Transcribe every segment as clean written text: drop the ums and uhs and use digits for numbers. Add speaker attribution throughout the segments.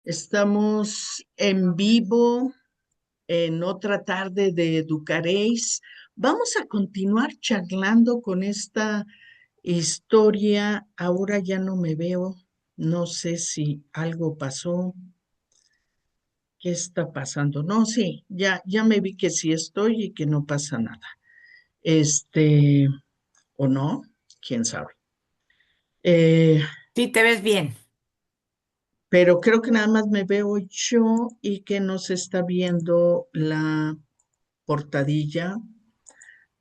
Speaker 1: Estamos en vivo en otra tarde de Educaréis. Vamos a continuar charlando con esta historia. Ahora ya no me veo. No sé si algo pasó. ¿Qué está pasando? No, sí, ya me vi que sí estoy y que no pasa nada. Este, o no, quién sabe. Eh,
Speaker 2: Sí, te ves bien.
Speaker 1: pero creo que nada más me veo yo y que no se está viendo la portadilla.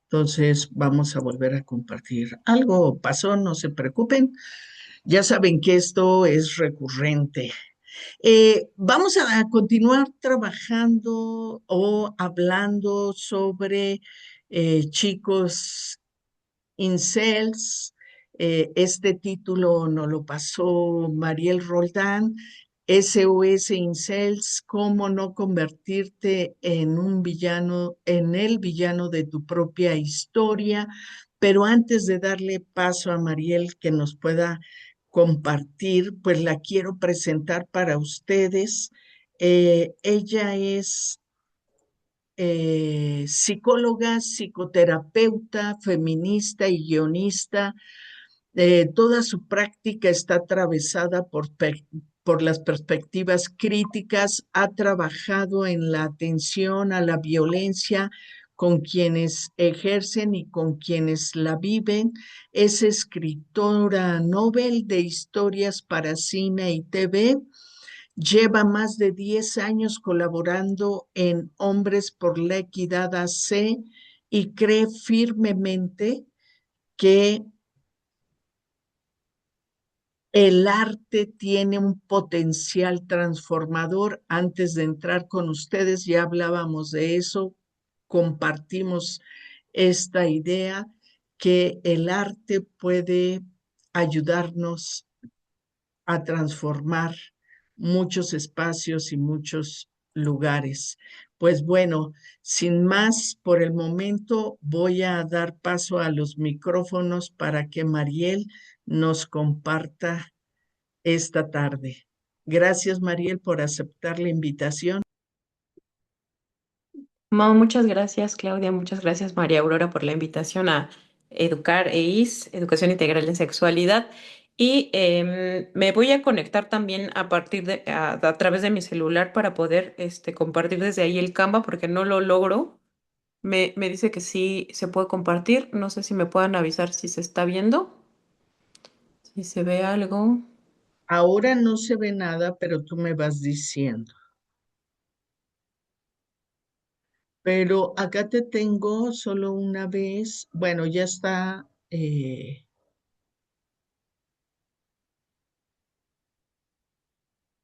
Speaker 1: Entonces vamos a volver a compartir. Algo pasó, no se preocupen. Ya saben que esto es recurrente. Vamos a continuar trabajando o hablando sobre chicos incels. Este título nos lo pasó Mariel Roldán, SOS Incels, cómo no convertirte en un villano, en el villano de tu propia historia. Pero antes de darle paso a Mariel que nos pueda compartir, pues la quiero presentar para ustedes. Ella es psicóloga, psicoterapeuta, feminista y guionista. Toda su práctica está atravesada por las perspectivas críticas. Ha trabajado en la atención a la violencia con quienes ejercen y con quienes la viven. Es escritora Nobel de historias para cine y TV. Lleva más de 10 años colaborando en Hombres por la Equidad AC y cree firmemente que el arte tiene un potencial transformador. Antes de entrar con ustedes ya hablábamos de eso, compartimos esta idea que el arte puede ayudarnos a transformar muchos espacios y muchos lugares. Pues bueno, sin más, por el momento voy a dar paso a los micrófonos para que Mariel nos comparta esta tarde. Gracias, Mariel, por aceptar la invitación.
Speaker 2: Muchas gracias, Claudia. Muchas gracias, María Aurora, por la invitación a Educar EIS, Educación Integral en Sexualidad. Y me voy a conectar también a partir a través de mi celular para poder compartir desde ahí el Canva, porque no lo logro. Me dice que sí se puede compartir. No sé si me puedan avisar si se está viendo, si se ve algo.
Speaker 1: Ahora no se ve nada, pero tú me vas diciendo. Pero acá te tengo solo una vez. Bueno, ya está.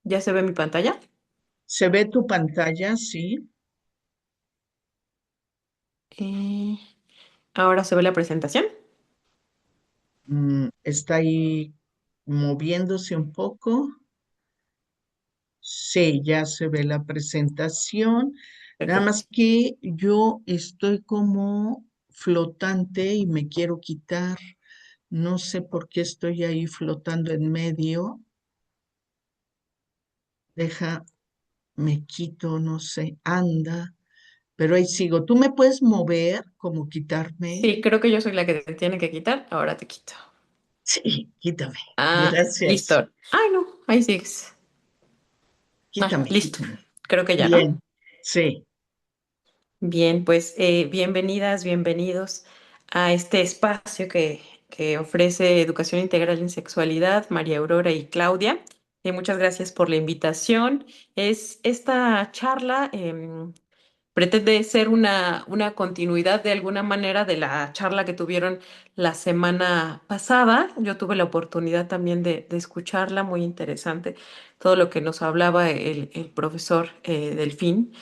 Speaker 2: ¿Ya se ve mi pantalla?
Speaker 1: Se ve tu pantalla, sí.
Speaker 2: Eh, Ahora se ve la presentación.
Speaker 1: Está ahí moviéndose un poco. Sí, ya se ve la presentación. Nada
Speaker 2: Perfecto.
Speaker 1: más que yo estoy como flotante y me quiero quitar. No sé por qué estoy ahí flotando en medio. Deja, me quito, no sé, anda. Pero ahí sigo. ¿Tú me puedes mover, como quitarme?
Speaker 2: Sí, creo que yo soy la que te tiene que quitar. Ahora te quito.
Speaker 1: Sí, quítame.
Speaker 2: Ah,
Speaker 1: Gracias.
Speaker 2: listo. Ay, no, ahí sigues. Ah,
Speaker 1: Quítame,
Speaker 2: listo.
Speaker 1: quítame.
Speaker 2: Creo que ya, ¿no?
Speaker 1: Bien, sí.
Speaker 2: Bien, pues bienvenidas, bienvenidos a este espacio que ofrece Educación Integral en Sexualidad, María Aurora y Claudia. Muchas gracias por la invitación. Esta charla. Pretende ser una continuidad de alguna manera de la charla que tuvieron la semana pasada. Yo tuve la oportunidad también de escucharla, muy interesante, todo lo que nos hablaba el profesor Delfín.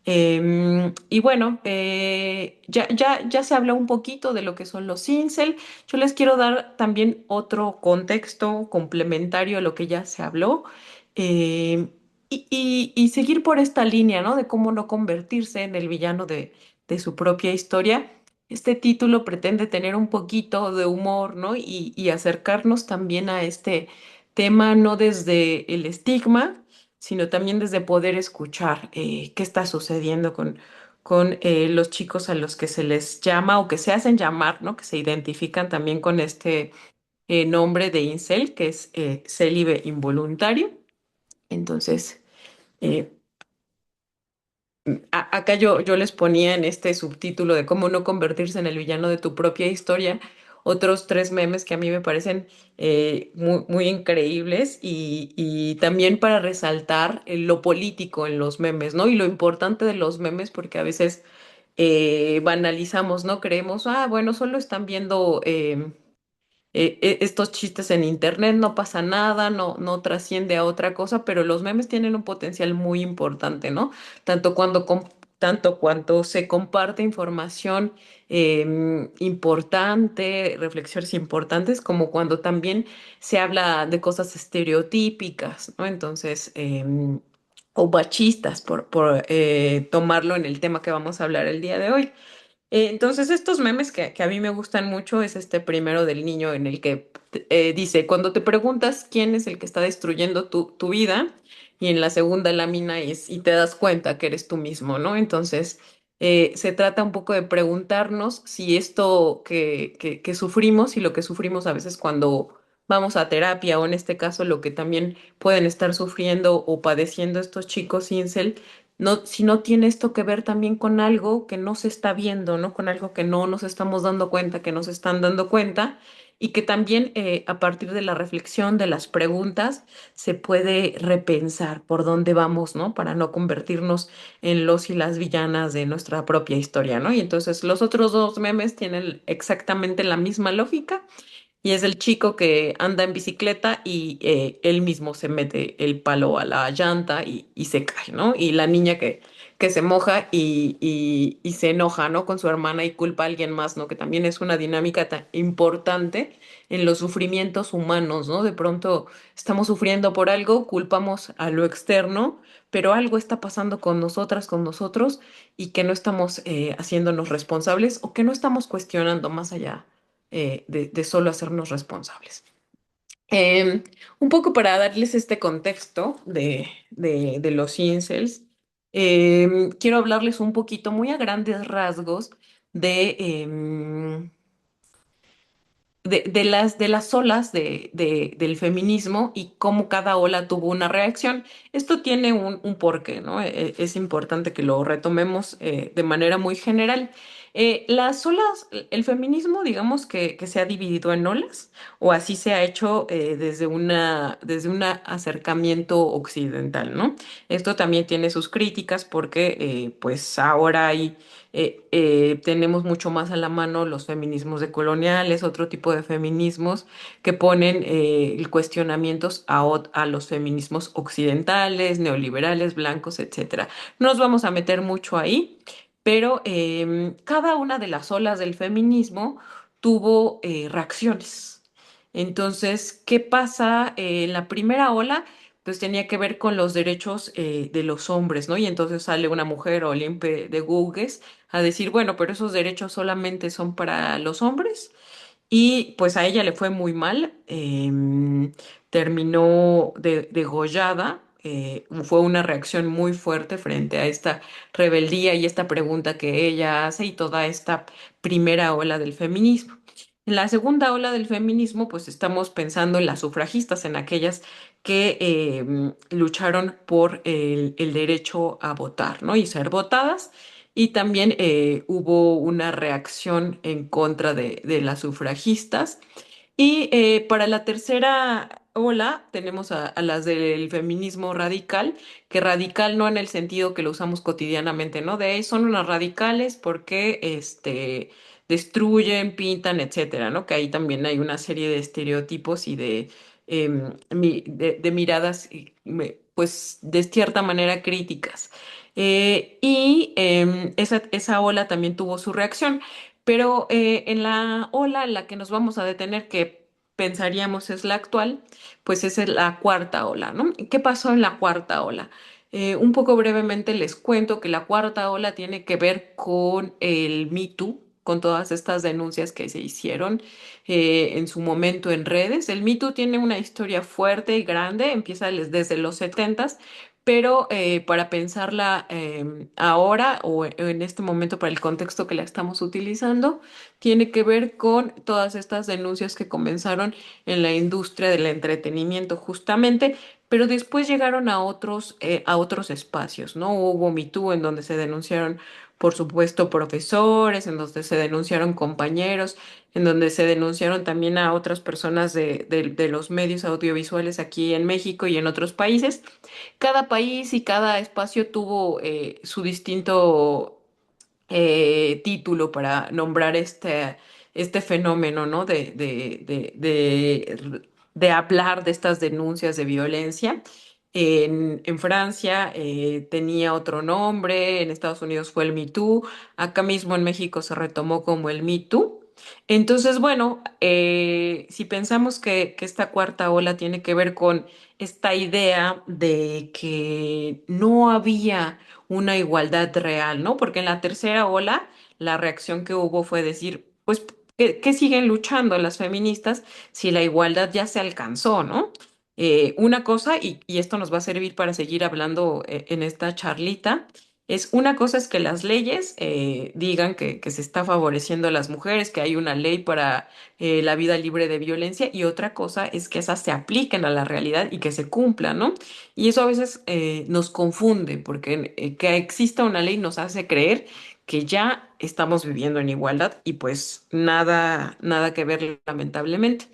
Speaker 2: Y bueno, ya se habló un poquito de lo que son los incel. Yo les quiero dar también otro contexto complementario a lo que ya se habló. em, y seguir por esta línea, ¿no? De cómo no convertirse en el villano de su propia historia. Este título pretende tener un poquito de humor, ¿no? Y acercarnos también a este tema, no desde el estigma, sino también desde poder escuchar qué está sucediendo con los chicos a los que se les llama o que se hacen llamar, ¿no? Que se identifican también con este nombre de incel, que es célibe involuntario. Entonces, eh, acá yo les ponía en este subtítulo de cómo no convertirse en el villano de tu propia historia otros tres memes que a mí me parecen muy increíbles y también para resaltar lo político en los memes, ¿no? Y lo importante de los memes porque a veces banalizamos, ¿no? Creemos, ah, bueno, solo están viendo estos chistes en internet, no pasa nada, no trasciende a otra cosa, pero los memes tienen un potencial muy importante, ¿no? Tanto tanto cuando se comparte información importante, reflexiones importantes, como cuando también se habla de cosas estereotípicas, ¿no? Entonces, o machistas, por tomarlo en el tema que vamos a hablar el día de hoy. Entonces, estos memes que a mí me gustan mucho es este primero del niño en el que dice, cuando te preguntas quién es el que está destruyendo tu vida, y en la segunda lámina es, y te das cuenta que eres tú mismo, ¿no? Entonces, se trata un poco de preguntarnos si esto que sufrimos y lo que sufrimos a veces cuando vamos a terapia o en este caso lo que también pueden estar sufriendo o padeciendo estos chicos incel, no, si no tiene esto que ver también con algo que no se está viendo, ¿no? Con algo que no nos estamos dando cuenta, que nos están dando cuenta, y que también a partir de la reflexión, de las preguntas, se puede repensar por dónde vamos, ¿no? Para no convertirnos en los y las villanas de nuestra propia historia, ¿no? Y entonces los otros dos memes tienen exactamente la misma lógica y es el chico que anda en bicicleta y él mismo se mete el palo a la llanta y se cae, ¿no? Y la niña que se moja y se enoja, ¿no? Con su hermana y culpa a alguien más, ¿no? Que también es una dinámica tan importante en los sufrimientos humanos, ¿no? De pronto estamos sufriendo por algo, culpamos a lo externo, pero algo está pasando con nosotras, con nosotros, y que no estamos haciéndonos responsables o que no estamos cuestionando más allá de solo hacernos responsables. Un poco para darles este contexto de los incels, quiero hablarles un poquito, muy a grandes rasgos, de, de las olas del feminismo y cómo cada ola tuvo una reacción. Esto tiene un porqué, ¿no? Es importante que lo retomemos de manera muy general. Las olas, el feminismo, digamos que se ha dividido en olas, o así se ha hecho desde un acercamiento occidental, ¿no? Esto también tiene sus críticas porque pues ahora hay tenemos mucho más a la mano los feminismos decoloniales, otro tipo de feminismos que ponen cuestionamientos a los feminismos occidentales, neoliberales, blancos, etcétera. No nos vamos a meter mucho ahí, pero cada una de las olas del feminismo tuvo reacciones. Entonces, ¿qué pasa? En la primera ola, pues tenía que ver con los derechos de los hombres, ¿no? Y entonces sale una mujer, Olimpe de Gouges, a decir, bueno, pero esos derechos solamente son para los hombres. Y pues a ella le fue muy mal, terminó degollada, fue una reacción muy fuerte frente a esta rebeldía y esta pregunta que ella hace y toda esta primera ola del feminismo. En la segunda ola del feminismo, pues estamos pensando en las sufragistas, en aquellas que lucharon por el derecho a votar, ¿no? Y ser votadas. Y también hubo una reacción en contra de las sufragistas. Y para la tercera ola tenemos a las del feminismo radical, que radical no en el sentido que lo usamos cotidianamente, ¿no? De son unas radicales porque destruyen, pintan, etcétera, ¿no? Que ahí también hay una serie de estereotipos y de miradas, pues, de cierta manera críticas. Esa ola también tuvo su reacción. Pero en la ola en la que nos vamos a detener, que pensaríamos es la actual, pues es la cuarta ola, ¿no? ¿Qué pasó en la cuarta ola? Un poco brevemente les cuento que la cuarta ola tiene que ver con el Me Too, con todas estas denuncias que se hicieron en su momento en redes. El Me Too tiene una historia fuerte y grande, empieza desde los setentas, pero para pensarla ahora o en este momento para el contexto que la estamos utilizando, tiene que ver con todas estas denuncias que comenzaron en la industria del entretenimiento justamente, pero después llegaron a otros espacios, ¿no? Hubo Me Too en donde se denunciaron, por supuesto, profesores, en donde se denunciaron compañeros, en donde se denunciaron también a otras personas de los medios audiovisuales aquí en México y en otros países. Cada país y cada espacio tuvo su distinto título para nombrar este fenómeno, ¿no? De hablar de estas denuncias de violencia. En Francia tenía otro nombre, en Estados Unidos fue el Me Too, acá mismo en México se retomó como el Me Too. Entonces, bueno, si pensamos que esta cuarta ola tiene que ver con esta idea de que no había una igualdad real, ¿no? Porque en la tercera ola la reacción que hubo fue decir, pues, ¿qué siguen luchando las feministas si la igualdad ya se alcanzó, ¿no? Una cosa, y esto nos va a servir para seguir hablando en esta charlita, es una cosa es que las leyes digan que se está favoreciendo a las mujeres, que hay una ley para la vida libre de violencia, y otra cosa es que esas se apliquen a la realidad y que se cumplan, ¿no? Y eso a veces nos confunde, porque que exista una ley nos hace creer que ya estamos viviendo en igualdad y pues nada, nada que ver, lamentablemente.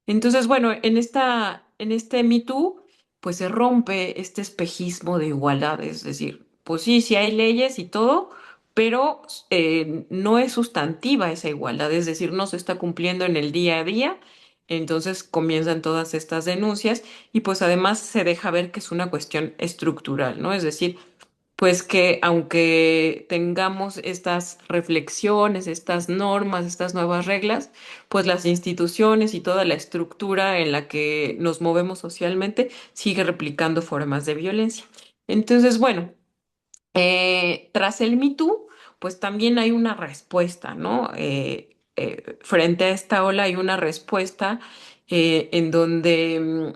Speaker 2: Entonces, bueno, en este Me Too, pues se rompe este espejismo de igualdad, es decir, pues sí, sí hay leyes y todo, pero no es sustantiva esa igualdad, es decir, no se está cumpliendo en el día a día. Entonces comienzan todas estas denuncias y pues además se deja ver que es una cuestión estructural, ¿no? Es decir, pues que aunque tengamos estas reflexiones, estas normas, estas nuevas reglas, pues las instituciones y toda la estructura en la que nos movemos socialmente sigue replicando formas de violencia. Entonces, bueno. Tras el Me Too, pues también hay una respuesta, ¿no? Frente a esta ola hay una respuesta en donde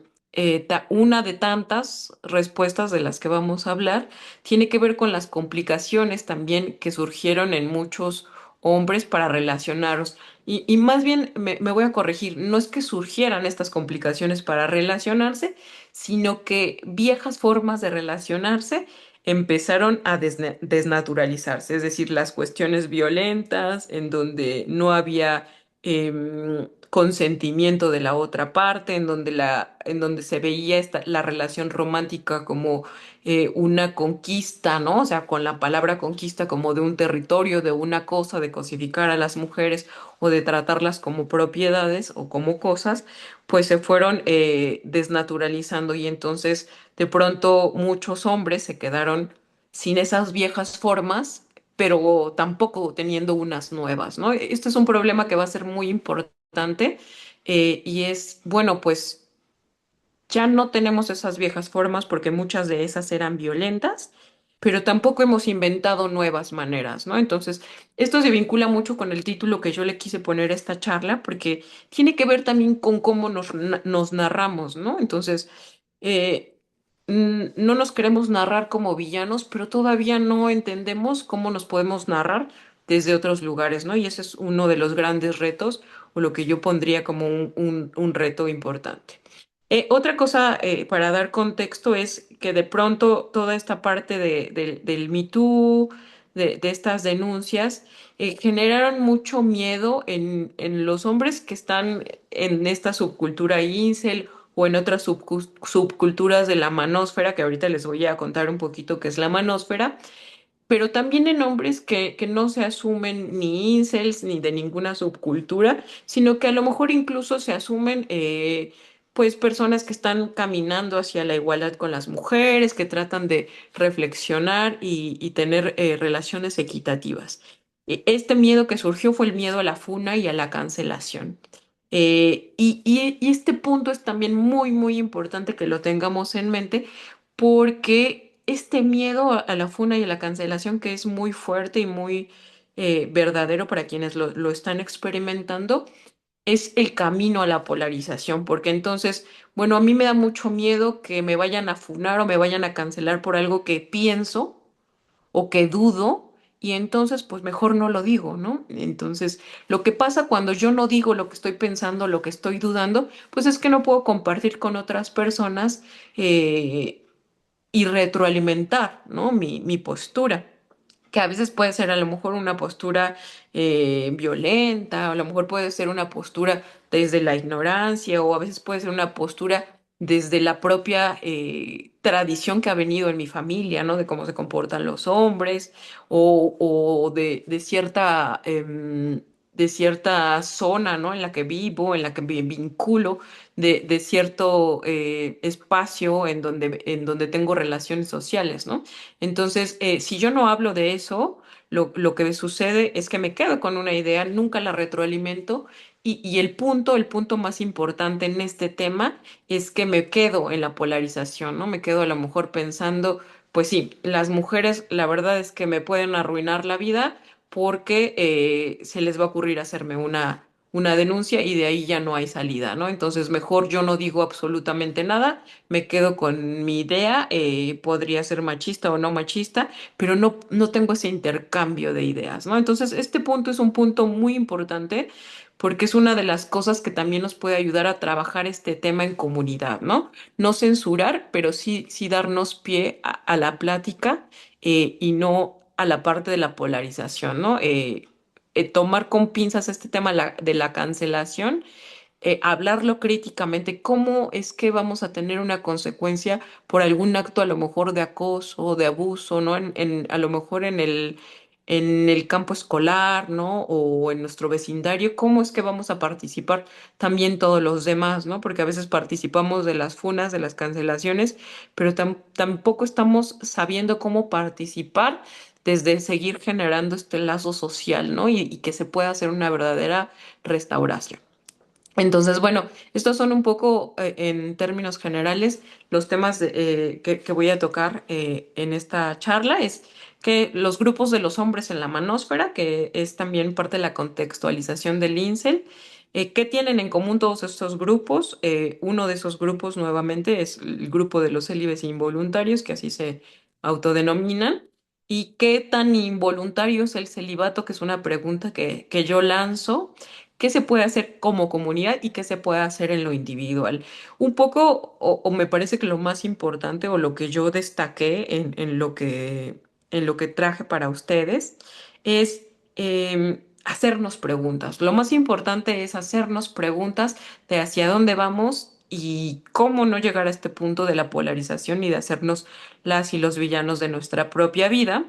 Speaker 2: una de tantas respuestas de las que vamos a hablar tiene que ver con las complicaciones también que surgieron en muchos hombres para relacionarlos. Y más bien me voy a corregir, no es que surgieran estas complicaciones para relacionarse, sino que viejas formas de relacionarse empezaron a desnaturalizarse, es decir, las cuestiones violentas en donde no había consentimiento de la otra parte, en donde se veía la relación romántica como una conquista, ¿no? O sea, con la palabra conquista como de un territorio, de una cosa, de cosificar a las mujeres o de tratarlas como propiedades o como cosas, pues se fueron desnaturalizando y entonces de pronto muchos hombres se quedaron sin esas viejas formas, pero tampoco teniendo unas nuevas, ¿no? Este es un problema que va a ser muy importante y es, bueno, pues ya no tenemos esas viejas formas porque muchas de esas eran violentas, pero tampoco hemos inventado nuevas maneras, ¿no? Entonces, esto se vincula mucho con el título que yo le quise poner a esta charla porque tiene que ver también con cómo nos narramos, ¿no? Entonces, eh, no nos queremos narrar como villanos, pero todavía no entendemos cómo nos podemos narrar desde otros lugares, ¿no? Y ese es uno de los grandes retos o lo que yo pondría como un reto importante. Otra cosa para dar contexto es que de pronto toda esta parte del Me Too, de estas denuncias, generaron mucho miedo en los hombres que están en esta subcultura incel o en otras subculturas de la manósfera, que ahorita les voy a contar un poquito qué es la manósfera, pero también en hombres que no se asumen ni incels ni de ninguna subcultura, sino que a lo mejor incluso se asumen pues personas que están caminando hacia la igualdad con las mujeres, que tratan de reflexionar y tener relaciones equitativas. Este miedo que surgió fue el miedo a la funa y a la cancelación. Y este punto es también muy, muy importante que lo tengamos en mente porque este miedo a la funa y a la cancelación que es muy fuerte y muy verdadero para quienes lo están experimentando, es el camino a la polarización, porque entonces, bueno, a mí me da mucho miedo que me vayan a funar o me vayan a cancelar por algo que pienso o que dudo, y entonces pues mejor no lo digo, ¿no? Entonces, lo que pasa cuando yo no digo lo que estoy pensando, lo que estoy dudando, pues es que no puedo compartir con otras personas eh, y retroalimentar, ¿no? Mi postura, que a veces puede ser a lo mejor una postura violenta, o a lo mejor puede ser una postura desde la ignorancia, o a veces puede ser una postura desde la propia tradición que ha venido en mi familia, ¿no? De cómo se comportan los hombres, o de cierta, de cierta zona, ¿no? En la que vivo, en la que me vinculo, de cierto espacio en donde tengo relaciones sociales, ¿no? Entonces, si yo no hablo de eso, lo que sucede es que me quedo con una idea, nunca la retroalimento y el punto más importante en este tema es que me quedo en la polarización, ¿no? Me quedo a lo mejor pensando, pues sí, las mujeres, la verdad es que me pueden arruinar la vida porque se les va a ocurrir hacerme una denuncia y de ahí ya no hay salida, ¿no? Entonces, mejor yo no digo absolutamente nada, me quedo con mi idea, podría ser machista o no machista, pero no tengo ese intercambio de ideas, ¿no? Entonces, este punto es un punto muy importante porque es una de las cosas que también nos puede ayudar a trabajar este tema en comunidad, ¿no? No censurar, pero sí darnos pie a la plática y no a la parte de la polarización, ¿no? Tomar con pinzas este tema de la cancelación, hablarlo críticamente, cómo es que vamos a tener una consecuencia por algún acto a lo mejor de acoso o de abuso, ¿no? A lo mejor en el campo escolar, ¿no? O en nuestro vecindario, cómo es que vamos a participar también todos los demás, ¿no? Porque a veces participamos de las funas, de las cancelaciones, pero tampoco estamos sabiendo cómo participar desde seguir generando este lazo social, ¿no? Y que se pueda hacer una verdadera restauración. Entonces, bueno, estos son un poco, en términos generales, los temas que voy a tocar en esta charla. Es que los grupos de los hombres en la manósfera, que es también parte de la contextualización del incel. ¿Qué tienen en común todos estos grupos? Uno de esos grupos, nuevamente, es el grupo de los célibes involuntarios, que así se autodenominan. ¿Y qué tan involuntario es el celibato? Que es una pregunta que yo lanzo. ¿Qué se puede hacer como comunidad y qué se puede hacer en lo individual? Un poco, o me parece que lo más importante o lo que yo destaqué en lo que traje para ustedes es hacernos preguntas. Lo más importante es hacernos preguntas de hacia dónde vamos y cómo no llegar a este punto de la polarización y de hacernos las y los villanos de nuestra propia vida,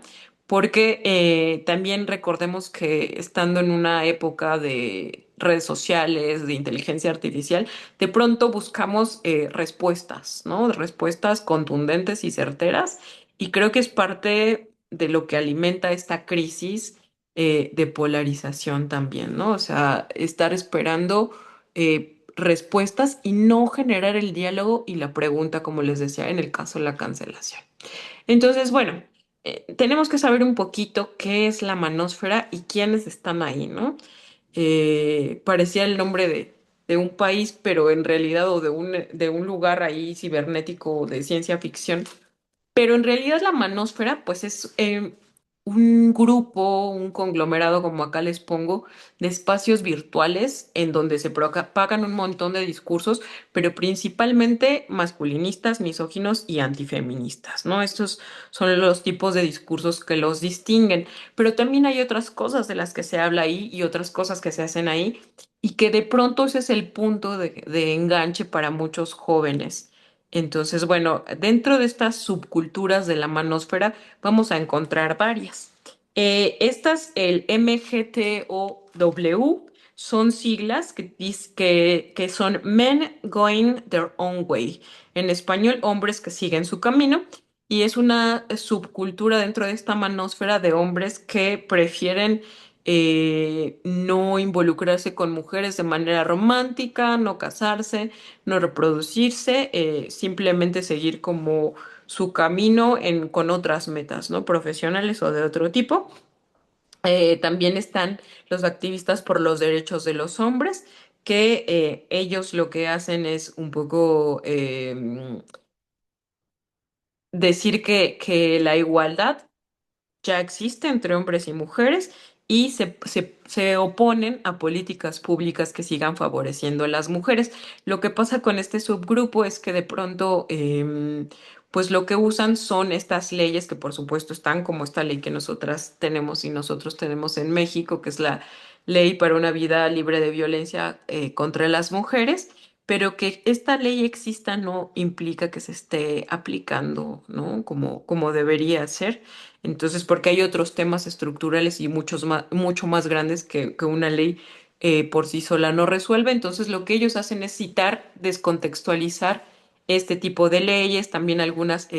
Speaker 2: porque también recordemos que estando en una época de redes sociales, de inteligencia artificial, de pronto buscamos respuestas, ¿no? Respuestas contundentes y certeras. Y creo que es parte de lo que alimenta esta crisis de polarización también, ¿no? O sea, estar esperando respuestas y no generar el diálogo y la pregunta, como les decía, en el caso de la cancelación. Entonces, bueno, tenemos que saber un poquito qué es la manósfera y quiénes están ahí, ¿no? Parecía el nombre de un país, pero en realidad o de un lugar ahí cibernético de ciencia ficción, pero en realidad la manósfera, pues es un grupo, un conglomerado, como acá les pongo, de espacios virtuales en donde se propagan un montón de discursos, pero principalmente masculinistas, misóginos y antifeministas, ¿no? Estos son los tipos de discursos que los distinguen, pero también hay otras cosas de las que se habla ahí y otras cosas que se hacen ahí y que de pronto ese es el punto de enganche para muchos jóvenes. Entonces, bueno, dentro de estas subculturas de la manósfera vamos a encontrar varias. Estas, el MGTOW, son siglas que son Men Going Their Own Way. En español, hombres que siguen su camino. Y es una subcultura dentro de esta manósfera de hombres que prefieren no involucrarse con mujeres de manera romántica, no casarse, no reproducirse, simplemente seguir como su camino con otras metas, ¿no? Profesionales o de otro tipo. También están los activistas por los derechos de los hombres, que ellos lo que hacen es un poco decir que la igualdad ya existe entre hombres y mujeres y se oponen a políticas públicas que sigan favoreciendo a las mujeres. Lo que pasa con este subgrupo es que de pronto, pues lo que usan son estas leyes que por supuesto están como esta ley que nosotras tenemos y nosotros tenemos en México, que es la ley para una vida libre de violencia contra las mujeres. Pero que esta ley exista no implica que se esté aplicando, ¿no? Como debería ser. Entonces, porque hay otros temas estructurales y mucho más grandes que una ley por sí sola no resuelve. Entonces, lo que ellos hacen es citar, descontextualizar este tipo de leyes, también algunas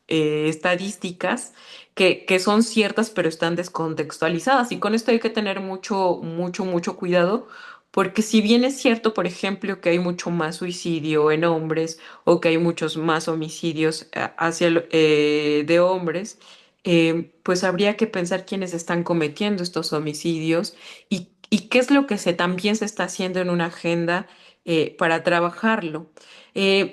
Speaker 2: estadísticas que son ciertas, pero están descontextualizadas. Y con esto hay que tener mucho cuidado. Porque si bien es cierto, por ejemplo, que hay mucho más suicidio en hombres o que hay muchos más homicidios de hombres, pues habría que pensar quiénes están cometiendo estos homicidios y qué es lo que también se está haciendo en una agenda para trabajarlo.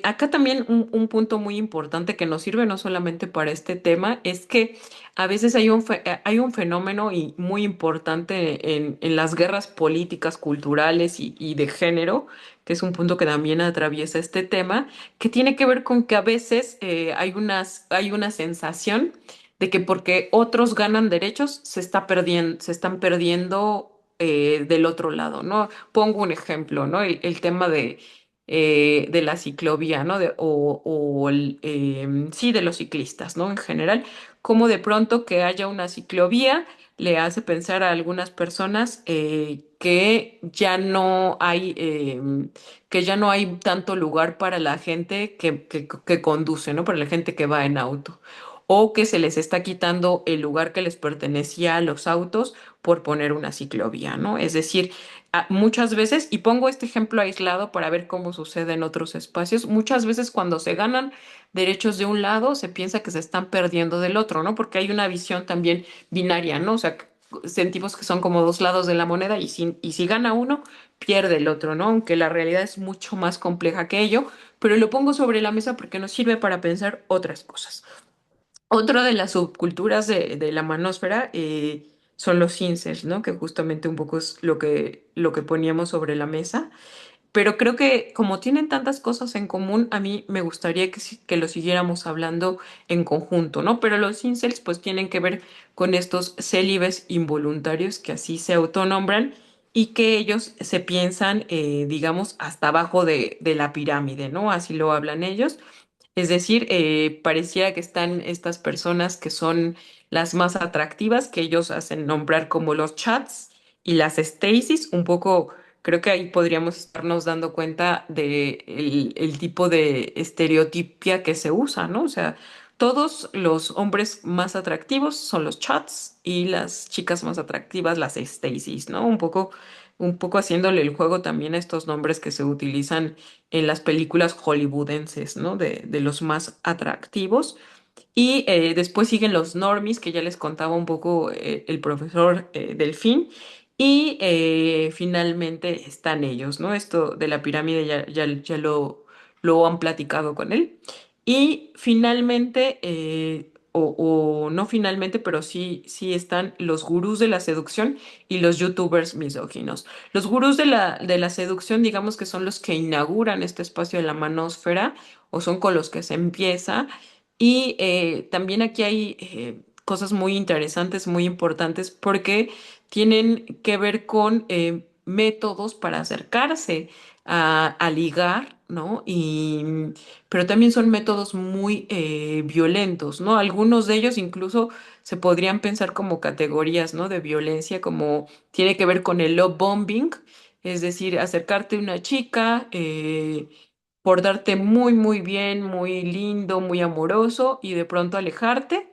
Speaker 2: Acá también un punto muy importante que nos sirve no solamente para este tema es que a veces hay un fenómeno muy importante en las guerras políticas, culturales y de género, que es un punto que también atraviesa este tema, que tiene que ver con que a veces hay una sensación de que porque otros ganan derechos, se están perdiendo del otro lado, ¿no? Pongo un ejemplo, ¿no? El tema de la ciclovía, ¿no? Sí, de los ciclistas, ¿no? En general, como de pronto que haya una ciclovía le hace pensar a algunas personas que ya no hay tanto lugar para la gente que conduce, ¿no? Para la gente que va en auto. O que se les está quitando el lugar que les pertenecía a los autos por poner una ciclovía, ¿no? Es decir, muchas veces, y pongo este ejemplo aislado para ver cómo sucede en otros espacios, muchas veces cuando se ganan derechos de un lado, se piensa que se están perdiendo del otro, ¿no? Porque hay una visión también binaria, ¿no? O sea, sentimos que son como dos lados de la moneda y si gana uno, pierde el otro, ¿no? Aunque la realidad es mucho más compleja que ello, pero lo pongo sobre la mesa porque nos sirve para pensar otras cosas. Otra de las subculturas de la manósfera son los incels, ¿no? Que justamente un poco es lo que poníamos sobre la mesa. Pero creo que como tienen tantas cosas en común, a mí me gustaría que lo siguiéramos hablando en conjunto, ¿no? Pero los incels pues tienen que ver con estos célibes involuntarios que así se autonombran y que ellos se piensan, digamos, hasta abajo de la pirámide, ¿no? Así lo hablan ellos. Es decir, pareciera que están estas personas que son las más atractivas, que ellos hacen nombrar como los chats y las Stacys, un poco, creo que ahí podríamos estarnos dando cuenta de el tipo de estereotipia que se usa, ¿no? O sea, todos los hombres más atractivos son los chats y las chicas más atractivas las Stacys, ¿no? Un poco haciéndole el juego también a estos nombres que se utilizan en las películas hollywoodenses, ¿no? De los más atractivos. Y después siguen los normies, que ya les contaba un poco el profesor Delfín. Y finalmente están ellos, ¿no? Esto de la pirámide ya lo han platicado con él. Y finalmente, o no finalmente, pero sí están los gurús de la seducción y los youtubers misóginos. Los gurús de la seducción, digamos que son los que inauguran este espacio de la manósfera o son con los que se empieza. Y también aquí hay cosas muy interesantes, muy importantes, porque tienen que ver con métodos para acercarse a ligar, ¿no? Pero también son métodos muy violentos, ¿no? Algunos de ellos incluso se podrían pensar como categorías, ¿no? De violencia, como tiene que ver con el love bombing, es decir, acercarte a una chica, por darte muy bien, muy lindo, muy amoroso y de pronto alejarte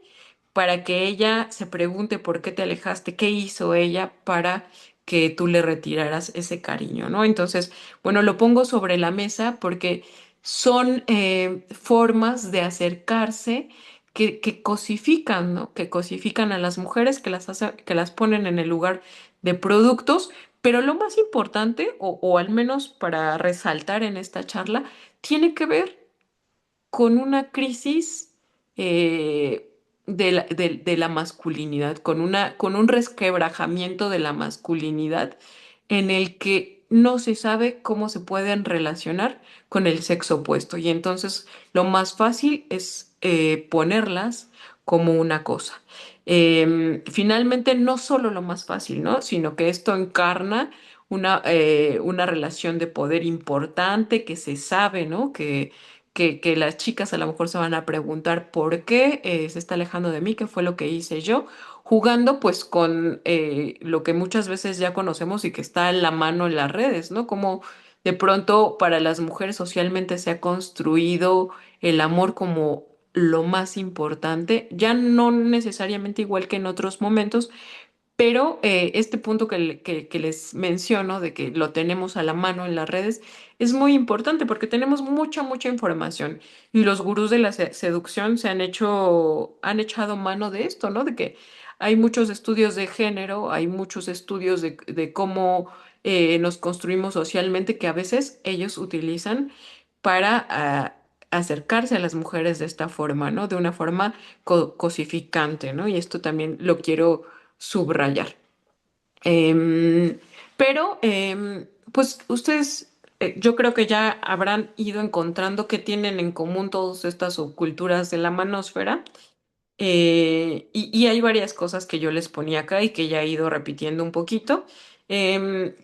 Speaker 2: para que ella se pregunte por qué te alejaste, qué hizo ella para que tú le retiraras ese cariño, ¿no? Entonces, bueno, lo pongo sobre la mesa porque son formas de acercarse que cosifican, ¿no? Que cosifican a las mujeres, que las ponen en el lugar de productos, Pero lo más importante, o al menos para resaltar en esta charla, tiene que ver con una crisis de la masculinidad, con un resquebrajamiento de la masculinidad en el que no se sabe cómo se pueden relacionar con el sexo opuesto. Y entonces lo más fácil es ponerlas como una cosa. Finalmente, no solo lo más fácil, ¿no? Sino que esto encarna una relación de poder importante que se sabe, ¿no? Que las chicas a lo mejor se van a preguntar por qué se está alejando de mí, qué fue lo que hice yo, jugando pues con lo que muchas veces ya conocemos y que está en la mano en las redes, ¿no? Como de pronto para las mujeres socialmente se ha construido el amor como lo más importante, ya no necesariamente igual que en otros momentos, pero este punto que les menciono de que lo tenemos a la mano en las redes es muy importante porque tenemos mucha información y los gurús de la seducción han echado mano de esto, ¿no? De que hay muchos estudios de género, hay muchos estudios de cómo nos construimos socialmente que a veces ellos utilizan para acercarse a las mujeres de esta forma, ¿no? De una forma cosificante, ¿no? Y esto también lo quiero subrayar. Em, pero, pues ustedes, yo creo que ya habrán ido encontrando qué tienen en común todas estas subculturas de la manósfera. Y hay varias cosas que yo les ponía acá y que ya he ido repitiendo un poquito.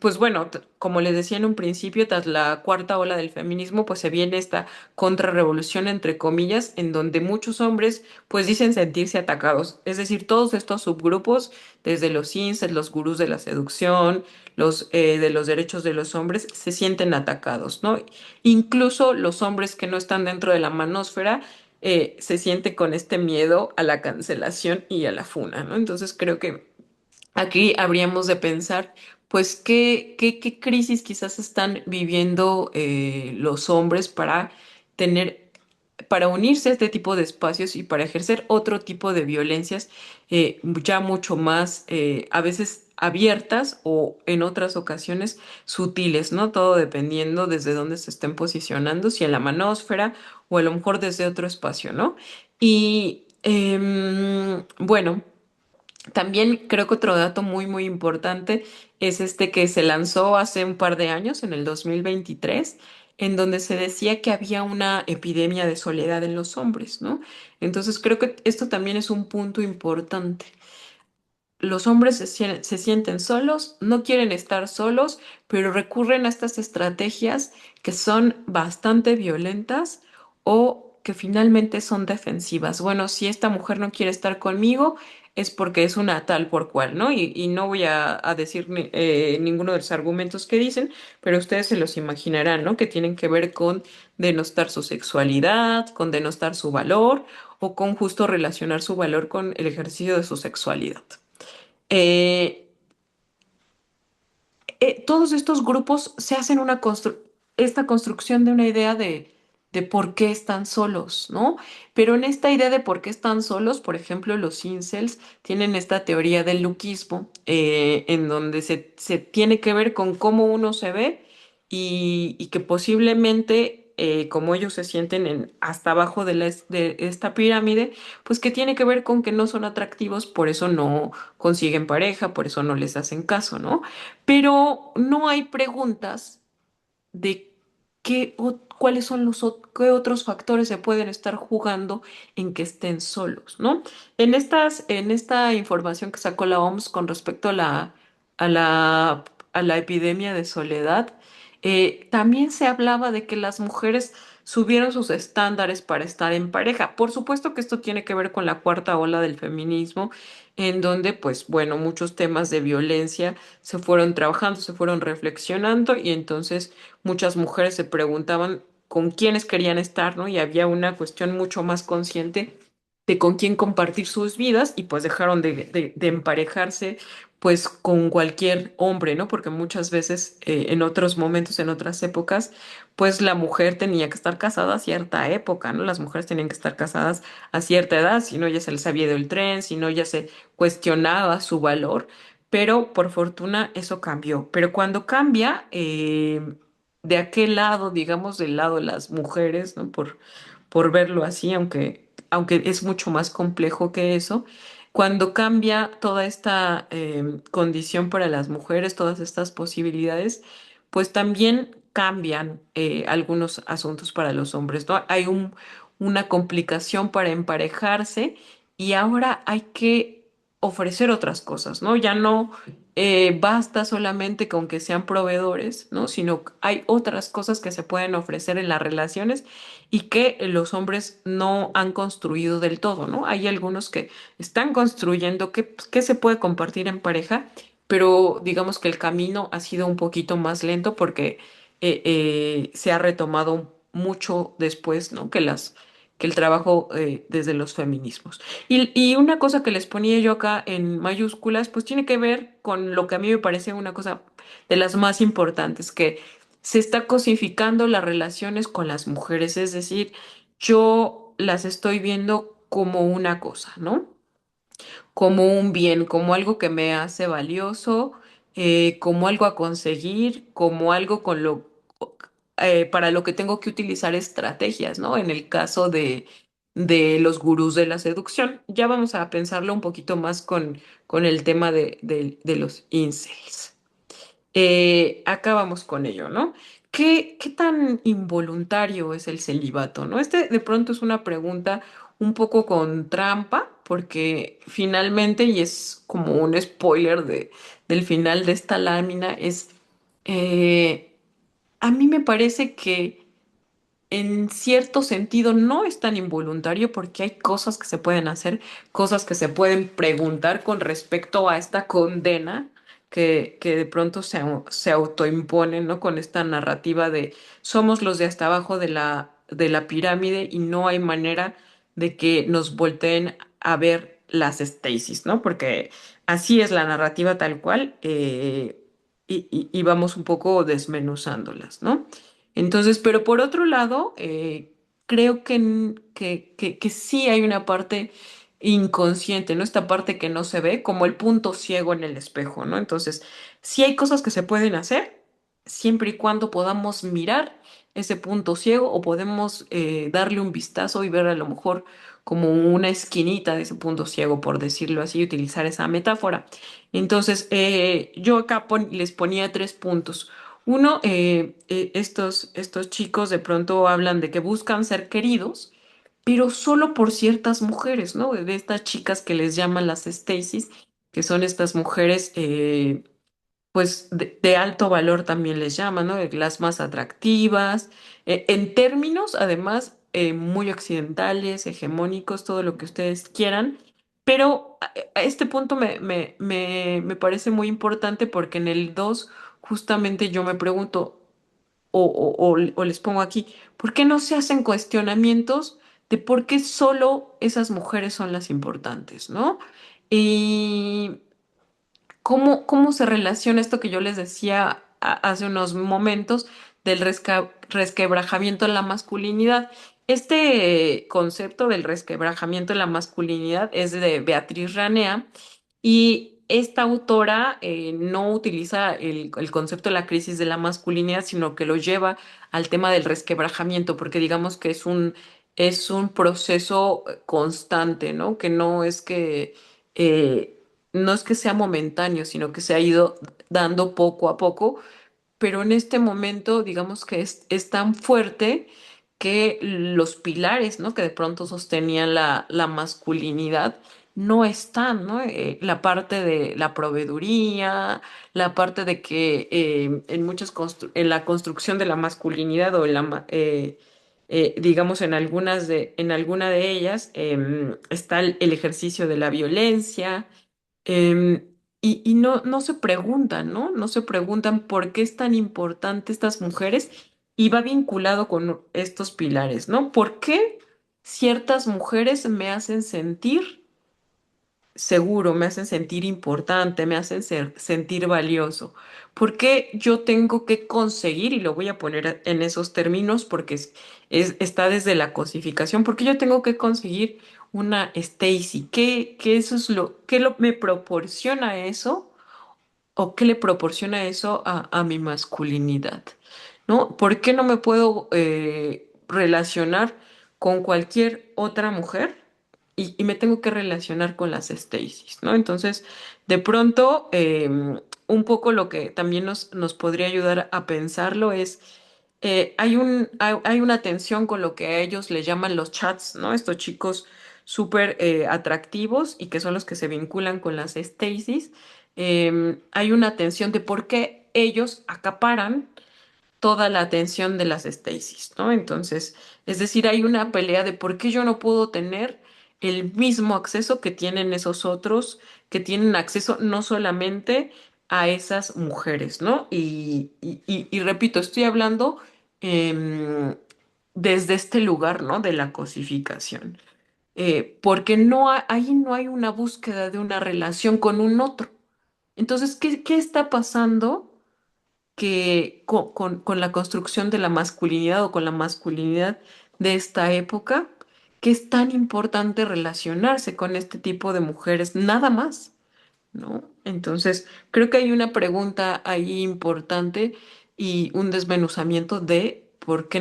Speaker 2: Pues bueno, como les decía en un principio, tras la cuarta ola del feminismo, pues se viene esta contrarrevolución, entre comillas, en donde muchos hombres pues dicen sentirse atacados. Es decir, todos estos subgrupos, desde los incels, los gurús de la seducción, los de los derechos de los hombres, se sienten atacados, ¿no? Incluso los hombres que no están dentro de la manósfera se siente con este miedo a la cancelación y a la funa, ¿no? Entonces creo que aquí habríamos de pensar, pues, qué crisis quizás están viviendo los hombres para tener, para unirse a este tipo de espacios y para ejercer otro tipo de violencias ya mucho más, a veces abiertas o en otras ocasiones sutiles, ¿no? Todo dependiendo desde dónde se estén posicionando, si en la manósfera o a lo mejor desde otro espacio, ¿no? Y bueno. También creo que otro dato muy importante es este que se lanzó hace un par de años, en el 2023, en donde se decía que había una epidemia de soledad en los hombres, ¿no? Entonces creo que esto también es un punto importante. Los hombres se sienten solos, no quieren estar solos, pero recurren a estas estrategias que son bastante violentas o que finalmente son defensivas. Bueno, si esta mujer no quiere estar conmigo, es porque es una tal por cual, ¿no? Y no voy a decir ninguno de los argumentos que dicen, pero ustedes se los imaginarán, ¿no? Que tienen que ver con denostar su sexualidad, con denostar su valor o con justo relacionar su valor con el ejercicio de su sexualidad. Eh, Todos estos grupos se hacen esta construcción de una idea de por qué están solos, ¿no? Pero en esta idea de por qué están solos, por ejemplo, los incels tienen esta teoría del luquismo, en donde se tiene que ver con cómo uno se ve y que posiblemente, como ellos se sienten hasta abajo de esta pirámide, pues que tiene que ver con que no son atractivos, por eso no consiguen pareja, por eso no les hacen caso, ¿no? Pero no hay preguntas de cuáles son qué otros factores se pueden estar jugando en que estén solos, ¿no? En esta información que sacó la OMS con respecto a la, a la epidemia de soledad, también se hablaba de que las mujeres subieron sus estándares para estar en pareja. Por supuesto que esto tiene que ver con la cuarta ola del feminismo, en donde, pues, bueno, muchos temas de violencia se fueron trabajando, se fueron reflexionando y entonces muchas mujeres se preguntaban con quiénes querían estar, ¿no? Y había una cuestión mucho más consciente de con quién compartir sus vidas y pues dejaron de emparejarse pues con cualquier hombre, ¿no? Porque muchas veces en otros momentos, en otras épocas, pues la mujer tenía que estar casada a cierta época, ¿no? Las mujeres tenían que estar casadas a cierta edad, si no ya se les había ido el tren, si no ya se cuestionaba su valor. pero por fortuna eso cambió. Pero cuando cambia, de aquel lado, digamos, del lado de las mujeres, ¿no? Por verlo así, aunque es mucho más complejo que eso, cuando cambia toda esta condición para las mujeres, todas estas posibilidades, pues también cambian algunos asuntos para los hombres, ¿no? Hay una complicación para emparejarse y ahora hay que ofrecer otras cosas, ¿no? Ya no basta solamente con que sean proveedores, ¿no? Sino que hay otras cosas que se pueden ofrecer en las relaciones y que los hombres no han construido del todo, ¿no? Hay algunos que están construyendo que se puede compartir en pareja, pero digamos que el camino ha sido un poquito más lento porque se ha retomado mucho después, ¿no? Que el trabajo desde los feminismos. Y una cosa que les ponía yo acá en mayúsculas, pues tiene que ver con lo que a mí me parece una cosa de las más importantes, que se está cosificando las relaciones con las mujeres, es decir, yo las estoy viendo como una cosa, ¿no? Como un bien, como algo que me hace valioso, como algo a conseguir, como algo para lo que tengo que utilizar estrategias, ¿no? En el caso de los gurús de la seducción. Ya vamos a pensarlo un poquito más con el tema de los incels. Acá vamos con ello, ¿no? ¿Qué tan involuntario es el celibato, ¿no? Este de pronto es una pregunta un poco con trampa, porque finalmente, y es como un spoiler del final de esta lámina, eh, a mí me parece que en cierto sentido no es tan involuntario porque hay cosas que se pueden hacer, cosas que se pueden preguntar con respecto a esta condena que de pronto se autoimponen, ¿no? Con esta narrativa de somos los de hasta abajo de la pirámide y no hay manera de que nos volteen a ver las Stacys, ¿no? Porque así es la narrativa tal cual, y vamos un poco desmenuzándolas, ¿no? Entonces, pero por otro lado, creo que sí hay una parte inconsciente, ¿no? Esta parte que no se ve, como el punto ciego en el espejo, ¿no? Entonces, sí hay cosas que se pueden hacer, siempre y cuando podamos mirar ese punto ciego o podemos darle un vistazo y ver a lo mejor como una esquinita de ese punto ciego, por decirlo así, y utilizar esa metáfora. Entonces, yo acá les ponía tres puntos. Uno, estos chicos de pronto hablan de que buscan ser queridos, pero solo por ciertas mujeres, ¿no? De estas chicas que les llaman las Stacys, que son estas mujeres, pues de alto valor también les llaman, ¿no? Las más atractivas, en términos además muy occidentales, hegemónicos, todo lo que ustedes quieran. Pero a este punto me parece muy importante porque en el 2 justamente yo me pregunto, o les pongo aquí, ¿por qué no se hacen cuestionamientos de por qué solo esas mujeres son las importantes, ¿no? Y cómo se relaciona esto que yo les decía hace unos momentos del resquebrajamiento en la masculinidad. Este concepto del resquebrajamiento en la masculinidad es de Beatriz Ranea y esta autora no utiliza el concepto de la crisis de la masculinidad, sino que lo lleva al tema del resquebrajamiento, porque digamos que es un proceso constante, ¿no? Que eh, no es que sea momentáneo, sino que se ha ido dando poco a poco, pero en este momento, digamos que es tan fuerte que los pilares, ¿no? Que de pronto sostenían la masculinidad, no están, ¿no? La parte de la proveeduría, la parte de que en la construcción de la masculinidad o digamos en alguna de ellas está el ejercicio de la violencia. Em, y no se preguntan, ¿no? No se preguntan por qué es tan importante estas mujeres y va vinculado con estos pilares, ¿no? ¿Por qué ciertas mujeres me hacen sentir seguro, me hacen sentir importante, me hacen sentir valioso? ¿Por qué yo tengo que conseguir, y lo voy a poner en esos términos porque está desde la cosificación, por qué yo tengo que conseguir una Stacy? ¿Qué eso es me proporciona eso? o qué le proporciona eso a mi masculinidad, ¿no? ¿Por qué no me puedo relacionar con cualquier otra mujer y me tengo que relacionar con las Stacys, ¿no? Entonces, de pronto, un poco lo que también nos podría ayudar a pensarlo es, hay una tensión con lo que a ellos le llaman los chats, ¿no? Estos chicos súper atractivos y que son los que se vinculan con las Stacys. Hay una tensión de por qué ellos acaparan toda la atención de las Stacys, ¿no? Entonces, es decir, hay una pelea de por qué yo no puedo tener el mismo acceso que tienen esos otros, que tienen acceso no solamente a esas mujeres, ¿no? Y repito, estoy hablando em, desde este lugar, ¿no? De la cosificación. Porque ahí no hay una búsqueda de una relación con un otro. Entonces, ¿qué está pasando? Que con la construcción de la masculinidad o con la masculinidad de esta época, que es tan importante relacionarse con este tipo de mujeres, nada más. ¿No? Entonces, creo que hay una pregunta ahí importante y un desmenuzamiento de por qué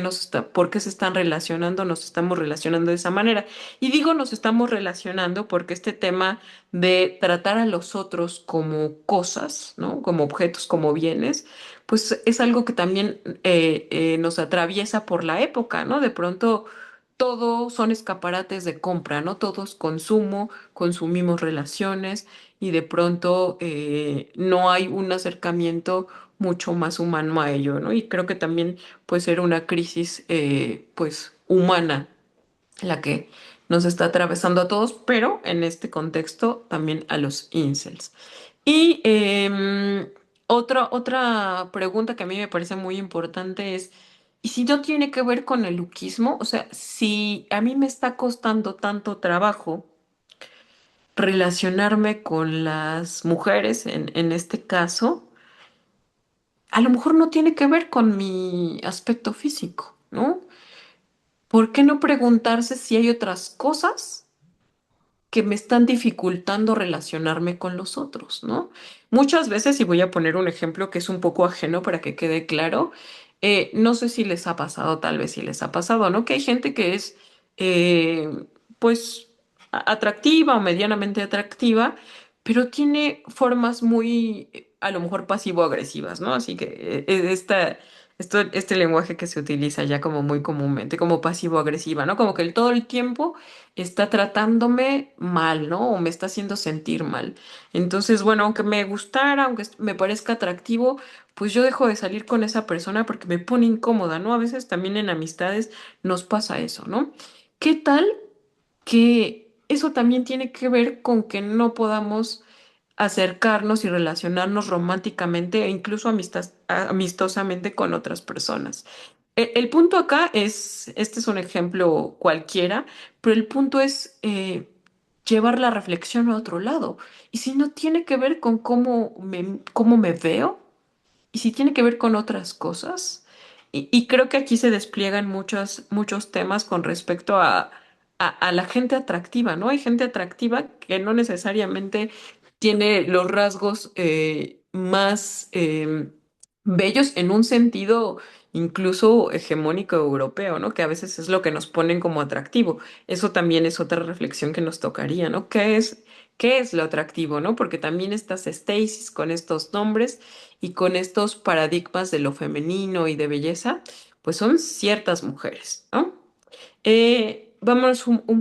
Speaker 2: se están relacionando, nos estamos relacionando de esa manera. Y digo nos estamos relacionando porque este tema de tratar a los otros como cosas, ¿no? Como objetos, como bienes, pues es algo que también nos atraviesa por la época, ¿no? De pronto todo son escaparates de compra, ¿no? Todo es consumo, consumimos relaciones y de pronto no hay un acercamiento mucho más humano a ello, ¿no? Y creo que también puede ser una crisis pues humana la que nos está atravesando a todos, pero en este contexto también a los incels. Y otra pregunta que a mí me parece muy importante es, ¿y si no tiene que ver con el luquismo? O sea, si a mí me está costando tanto trabajo relacionarme con las mujeres en este caso, a lo mejor no tiene que ver con mi aspecto físico, ¿no? ¿Por qué no preguntarse si hay otras cosas que me están dificultando relacionarme con los otros, ¿no? Muchas veces, y voy a poner un ejemplo que es un poco ajeno para que quede claro, no sé si les ha pasado, tal vez si les ha pasado, ¿no? Que hay gente que es, pues, atractiva o medianamente atractiva, pero tiene formas muy, a lo mejor pasivo-agresivas, ¿no? Así que este lenguaje que se utiliza ya como muy comúnmente, como pasivo-agresiva, ¿no? Como que todo el tiempo está tratándome mal, ¿no? O me está haciendo sentir mal. Entonces, bueno, aunque me gustara, aunque me parezca atractivo, pues yo dejo de salir con esa persona porque me pone incómoda, ¿no? A veces también en amistades nos pasa eso, ¿no? ¿Qué tal que eso también tiene que ver con que no podamos acercarnos y relacionarnos románticamente e incluso amistosamente con otras personas? El punto acá es, este es un ejemplo cualquiera, pero el punto es llevar la reflexión a otro lado. Y si no tiene que ver con cómo me veo, y si tiene que ver con otras cosas, y creo que aquí se despliegan muchos temas con respecto a la gente atractiva, ¿no? Hay gente atractiva que no necesariamente tiene los rasgos más bellos en un sentido incluso hegemónico europeo, ¿no? Que a veces es lo que nos ponen como atractivo. Eso también es otra reflexión que nos tocaría, ¿no? ¿Qué es lo atractivo, ¿no? Porque también estas Stacys con estos nombres y con estos paradigmas de lo femenino y de belleza, pues son ciertas mujeres, ¿no? Vámonos un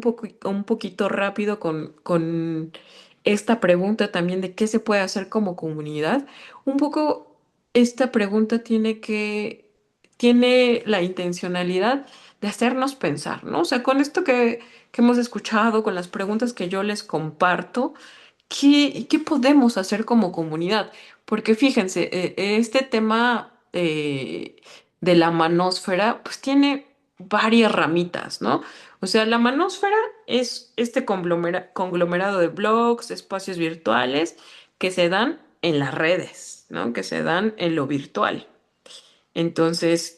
Speaker 2: poquito rápido con esta pregunta también de qué se puede hacer como comunidad. Un poco esta pregunta tiene la intencionalidad de hacernos pensar, ¿no? O sea, con esto que hemos escuchado, con las preguntas que yo les comparto, ¿qué podemos hacer como comunidad? Porque fíjense, este tema de la manósfera, pues tiene varias ramitas, ¿no? O sea, la manósfera es este conglomerado de blogs, espacios virtuales que se dan en las redes, ¿no? Que se dan en lo virtual. Entonces,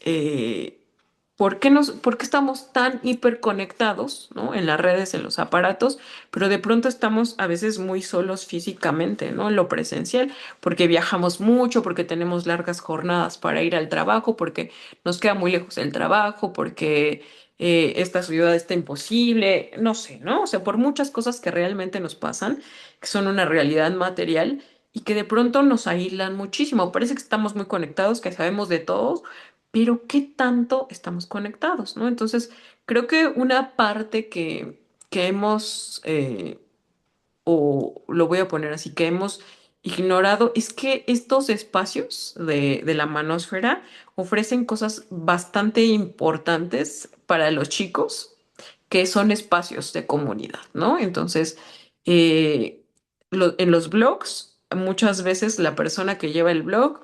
Speaker 2: por qué estamos tan hiperconectados, ¿no? En las redes, en los aparatos, pero de pronto estamos a veces muy solos físicamente, ¿no? En lo presencial, porque viajamos mucho, porque tenemos largas jornadas para ir al trabajo, porque nos queda muy lejos el trabajo, porque esta ciudad está imposible, no sé, ¿no? O sea, por muchas cosas que realmente nos pasan, que son una realidad material y que de pronto nos aíslan muchísimo. Parece que estamos muy conectados, que sabemos de todo, pero ¿qué tanto estamos conectados, ¿no? Entonces, creo que una parte que hemos, o lo voy a poner así, que hemos ignorado es que estos espacios de la manósfera ofrecen cosas bastante importantes para los chicos que son espacios de comunidad, ¿no? Entonces, eh, en los blogs, muchas veces la persona que lleva el blog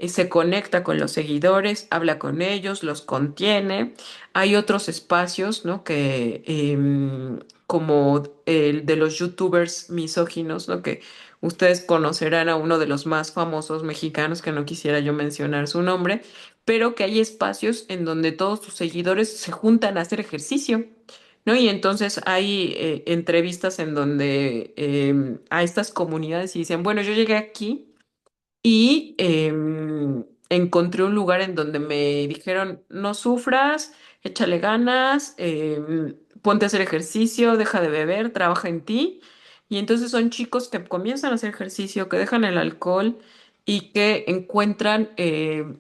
Speaker 2: se conecta con los seguidores, habla con ellos, los contiene. Hay otros espacios, ¿no? Que, como el de los youtubers misóginos, ¿no? Que ustedes conocerán a uno de los más famosos mexicanos, que no quisiera yo mencionar su nombre, pero que hay espacios en donde todos sus seguidores se juntan a hacer ejercicio. ¿No? Y entonces hay entrevistas en donde a estas comunidades y dicen, bueno, yo llegué aquí y encontré un lugar en donde me dijeron, no sufras, échale ganas, ponte a hacer ejercicio, deja de beber, trabaja en ti. Y entonces son chicos que comienzan a hacer ejercicio, que dejan el alcohol y que encuentran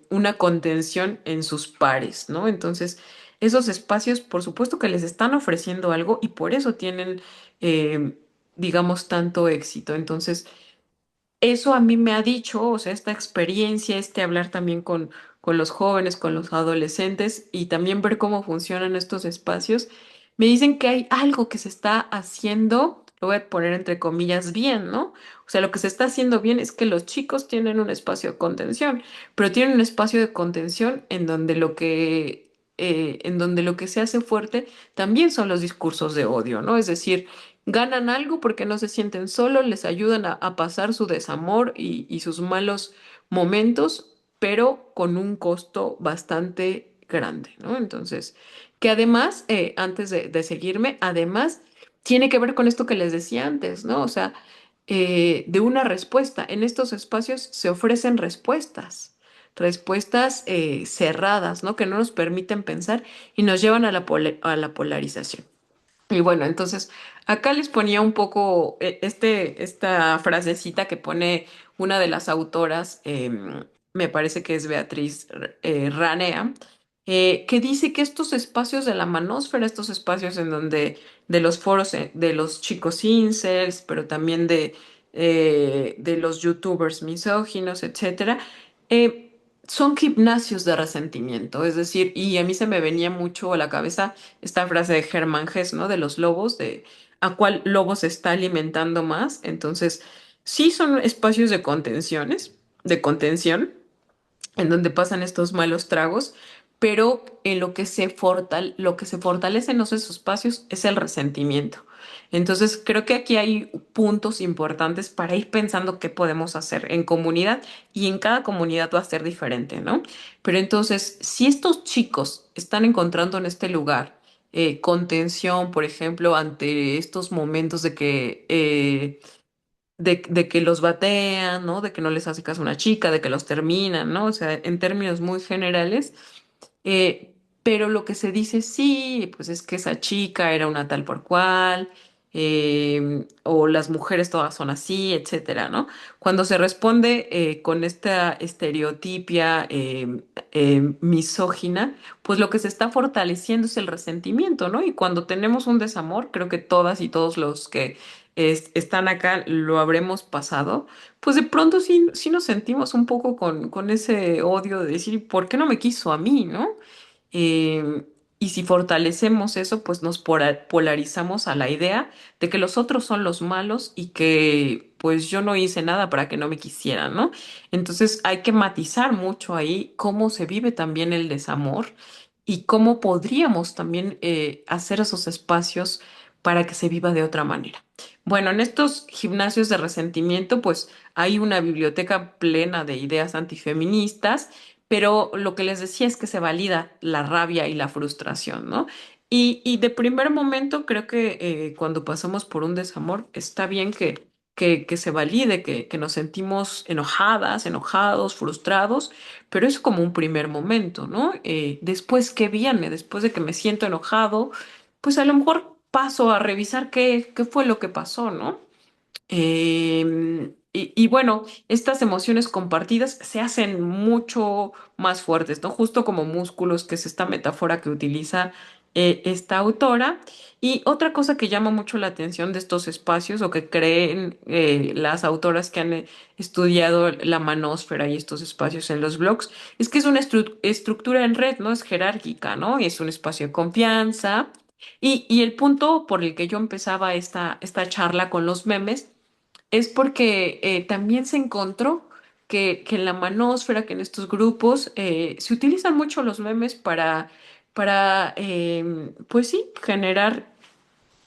Speaker 2: una contención en sus pares, ¿no? Entonces, esos espacios, por supuesto que les están ofreciendo algo y por eso tienen, eh, digamos, tanto éxito. Entonces, eso a mí me ha dicho, o sea, esta experiencia, este hablar también con los jóvenes, con los adolescentes y también ver cómo funcionan estos espacios, me dicen que hay algo que se está haciendo, lo voy a poner entre comillas, bien, ¿no? O sea, lo que se está haciendo bien es que los chicos tienen un espacio de contención, pero tienen un espacio de contención en donde lo que se hace fuerte también son los discursos de odio, ¿no? Es decir, ganan algo porque no se sienten solos, les ayudan a pasar su desamor y sus malos momentos, pero con un costo bastante grande, ¿no? Entonces, que además, antes de seguirme, además tiene que ver con esto que les decía antes, ¿no? O sea, de una respuesta. En estos espacios se ofrecen respuestas. Respuestas cerradas, ¿no? Que no nos permiten pensar y nos llevan a a la polarización. Y bueno, entonces acá les ponía un poco esta frasecita que pone una de las autoras, me parece que es Beatriz Ranea, que dice que estos espacios de la manósfera, estos espacios en donde de los foros de los chicos incels, pero también de los youtubers misóginos, etcétera, son gimnasios de resentimiento. Es decir, y a mí se me venía mucho a la cabeza esta frase de Hermann Hesse, ¿no? De los lobos, de a cuál lobo se está alimentando más. Entonces, sí son espacios de contención, en donde pasan estos malos tragos, pero en lo que se fortalece en esos espacios es el resentimiento. Entonces, creo que aquí hay puntos importantes para ir pensando qué podemos hacer en comunidad y en cada comunidad va a ser diferente, ¿no? Pero entonces, si estos chicos están encontrando en este lugar contención, por ejemplo, ante estos momentos de que los batean, ¿no? De que no les hace caso una chica, de que los terminan, ¿no? O sea, en términos muy generales, eh, pero lo que se dice sí, pues es que esa chica era una tal por cual, o las mujeres todas son así, etcétera, ¿no? Cuando se responde con esta estereotipia misógina, pues lo que se está fortaleciendo es el resentimiento, ¿no? Y cuando tenemos un desamor, creo que todas y todos los que están acá lo habremos pasado, pues de pronto sí nos sentimos un poco con ese odio de decir, ¿por qué no me quiso a mí, no? Eh, y si fortalecemos eso, pues nos polarizamos a la idea de que los otros son los malos y que pues yo no hice nada para que no me quisieran, ¿no? Entonces hay que matizar mucho ahí cómo se vive también el desamor y cómo podríamos también hacer esos espacios para que se viva de otra manera. Bueno, en estos gimnasios de resentimiento, pues hay una biblioteca plena de ideas antifeministas, pero lo que les decía es que se valida la rabia y la frustración, ¿no? Y de primer momento creo que cuando pasamos por un desamor está bien que se valide, que nos sentimos enojadas, enojados, frustrados, pero es como un primer momento, ¿no? Después que viene, después de que me siento enojado, pues a lo mejor paso a revisar qué fue lo que pasó, ¿no? Y bueno, estas emociones compartidas se hacen mucho más fuertes, ¿no? Justo como músculos, que es esta metáfora que utiliza esta autora. Y otra cosa que llama mucho la atención de estos espacios, o que creen las autoras que han estudiado la manósfera y estos espacios en los blogs, es que es una estructura en red, ¿no? Es jerárquica, ¿no? Y es un espacio de confianza. Y el punto por el que yo empezaba esta charla con los memes es porque también se encontró que en la manósfera, que en estos grupos, se utilizan mucho los memes para pues sí, generar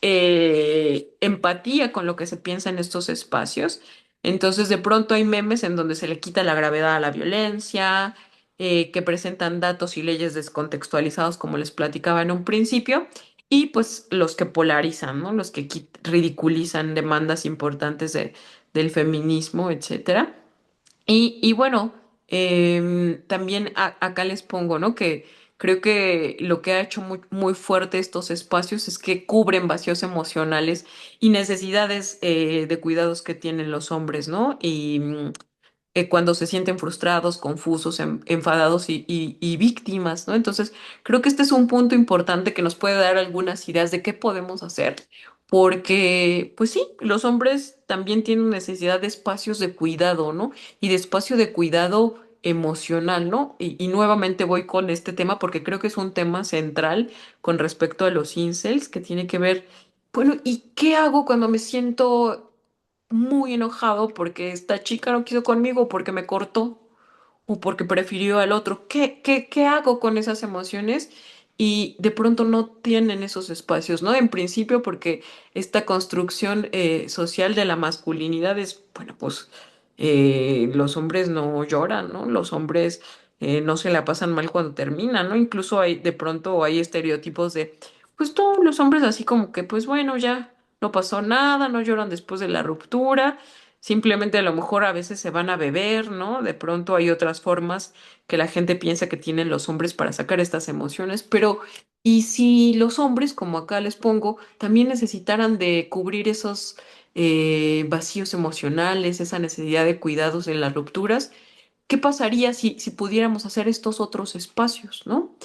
Speaker 2: empatía con lo que se piensa en estos espacios. Entonces, de pronto hay memes en donde se le quita la gravedad a la violencia, que presentan datos y leyes descontextualizados, como les platicaba en un principio, y pues los que polarizan, ¿no? Los que ridiculizan demandas importantes del feminismo, etcétera. Y bueno, también acá les pongo, ¿no? Que creo que lo que ha hecho muy fuerte estos espacios es que cubren vacíos emocionales y necesidades de cuidados que tienen los hombres, ¿no? Cuando se sienten frustrados, confusos, enfadados y víctimas, ¿no? Entonces, creo que este es un punto importante que nos puede dar algunas ideas de qué podemos hacer, porque, pues sí, los hombres también tienen necesidad de espacios de cuidado, ¿no? Y de espacio de cuidado emocional, ¿no? Y nuevamente voy con este tema porque creo que es un tema central con respecto a los incels, que tiene que ver, bueno, ¿y qué hago cuando me siento muy enojado porque esta chica no quiso conmigo, porque me cortó o porque prefirió al otro? ¿Qué hago con esas emociones? Y de pronto no tienen esos espacios, ¿no? En principio porque esta construcción social de la masculinidad es, bueno, pues los hombres no lloran, ¿no? Los hombres no se la pasan mal cuando terminan, ¿no? Incluso hay, de pronto hay estereotipos de, pues todos los hombres así como que, pues bueno, ya no pasó nada, no lloran después de la ruptura, simplemente a lo mejor a veces se van a beber, ¿no? De pronto hay otras formas que la gente piensa que tienen los hombres para sacar estas emociones, pero ¿y si los hombres, como acá les pongo, también necesitaran de cubrir esos vacíos emocionales, esa necesidad de cuidados en las rupturas? ¿Qué pasaría si pudiéramos hacer estos otros espacios, ¿no?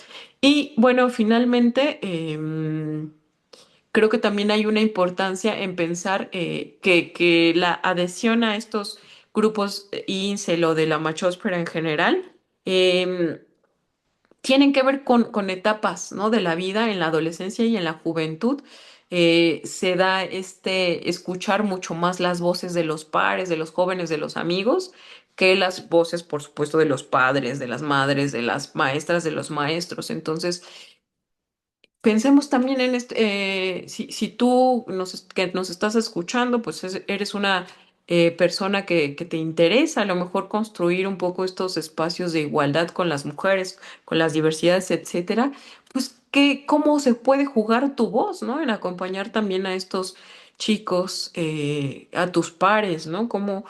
Speaker 2: Y bueno, finalmente, creo que también hay una importancia en pensar que la adhesión a estos grupos incel o de la machósfera en general em, tienen que ver con etapas, ¿no? De la vida en la adolescencia y en la juventud. Se da este escuchar mucho más las voces de los pares, de los jóvenes, de los amigos, que las voces, por supuesto, de los padres, de las madres, de las maestras, de los maestros. Entonces, pensemos también en este, si tú que nos estás escuchando, pues eres una persona que te interesa a lo mejor construir un poco estos espacios de igualdad con las mujeres, con las diversidades, etcétera, pues cómo se puede jugar tu voz, ¿no? En acompañar también a estos chicos, a tus pares, ¿no? Cómo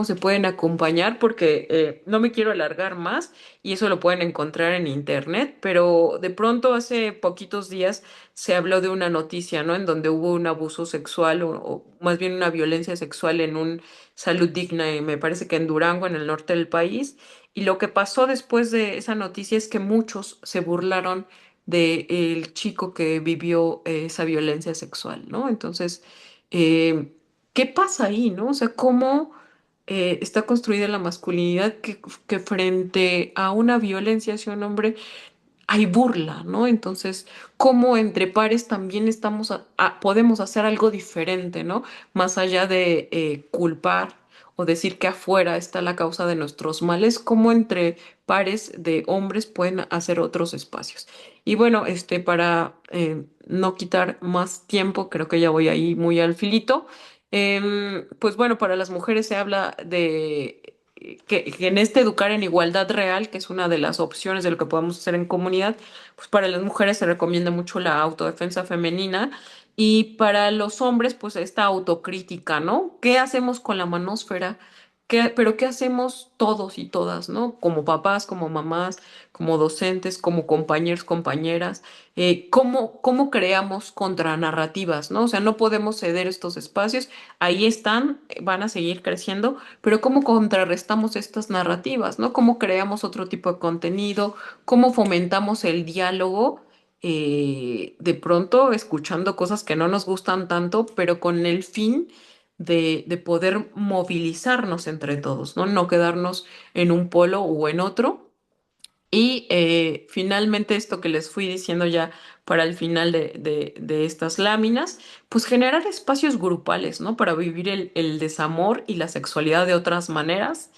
Speaker 2: se pueden acompañar, porque no me quiero alargar más y eso lo pueden encontrar en internet, pero de pronto hace poquitos días se habló de una noticia, ¿no? En donde hubo un abuso sexual o más bien una violencia sexual en un Salud Digna, y me parece que en Durango, en el norte del país, y lo que pasó después de esa noticia es que muchos se burlaron del chico que vivió esa violencia sexual, ¿no? Entonces, eh, ¿qué pasa ahí, no? O sea, ¿cómo está construida la masculinidad que frente a una violencia hacia un hombre hay burla, ¿no? Entonces, ¿cómo entre pares también podemos hacer algo diferente, ¿no? Más allá de culpar o decir que afuera está la causa de nuestros males, ¿cómo entre pares de hombres pueden hacer otros espacios? Y bueno, para no quitar más tiempo, creo que ya voy ahí muy al filito. Pues bueno, para las mujeres se habla de que en este educar en igualdad real, que es una de las opciones de lo que podemos hacer en comunidad, pues para las mujeres se recomienda mucho la autodefensa femenina y para los hombres, pues esta autocrítica, ¿no? ¿Qué hacemos con la manósfera? Pero ¿qué hacemos todos y todas, ¿no? Como papás, como mamás, como docentes, como compañeros, compañeras. ¿Cómo creamos contranarrativas, ¿no? O sea, no podemos ceder estos espacios, ahí están, van a seguir creciendo, pero ¿cómo contrarrestamos estas narrativas, ¿no? ¿Cómo creamos otro tipo de contenido? ¿Cómo fomentamos el diálogo? De pronto escuchando cosas que no nos gustan tanto, pero con el fin de poder movilizarnos entre todos, ¿no? No quedarnos en un polo o en otro. Y finalmente esto que les fui diciendo ya para el final de estas láminas, pues generar espacios grupales, ¿no? Para vivir el desamor y la sexualidad de otras maneras,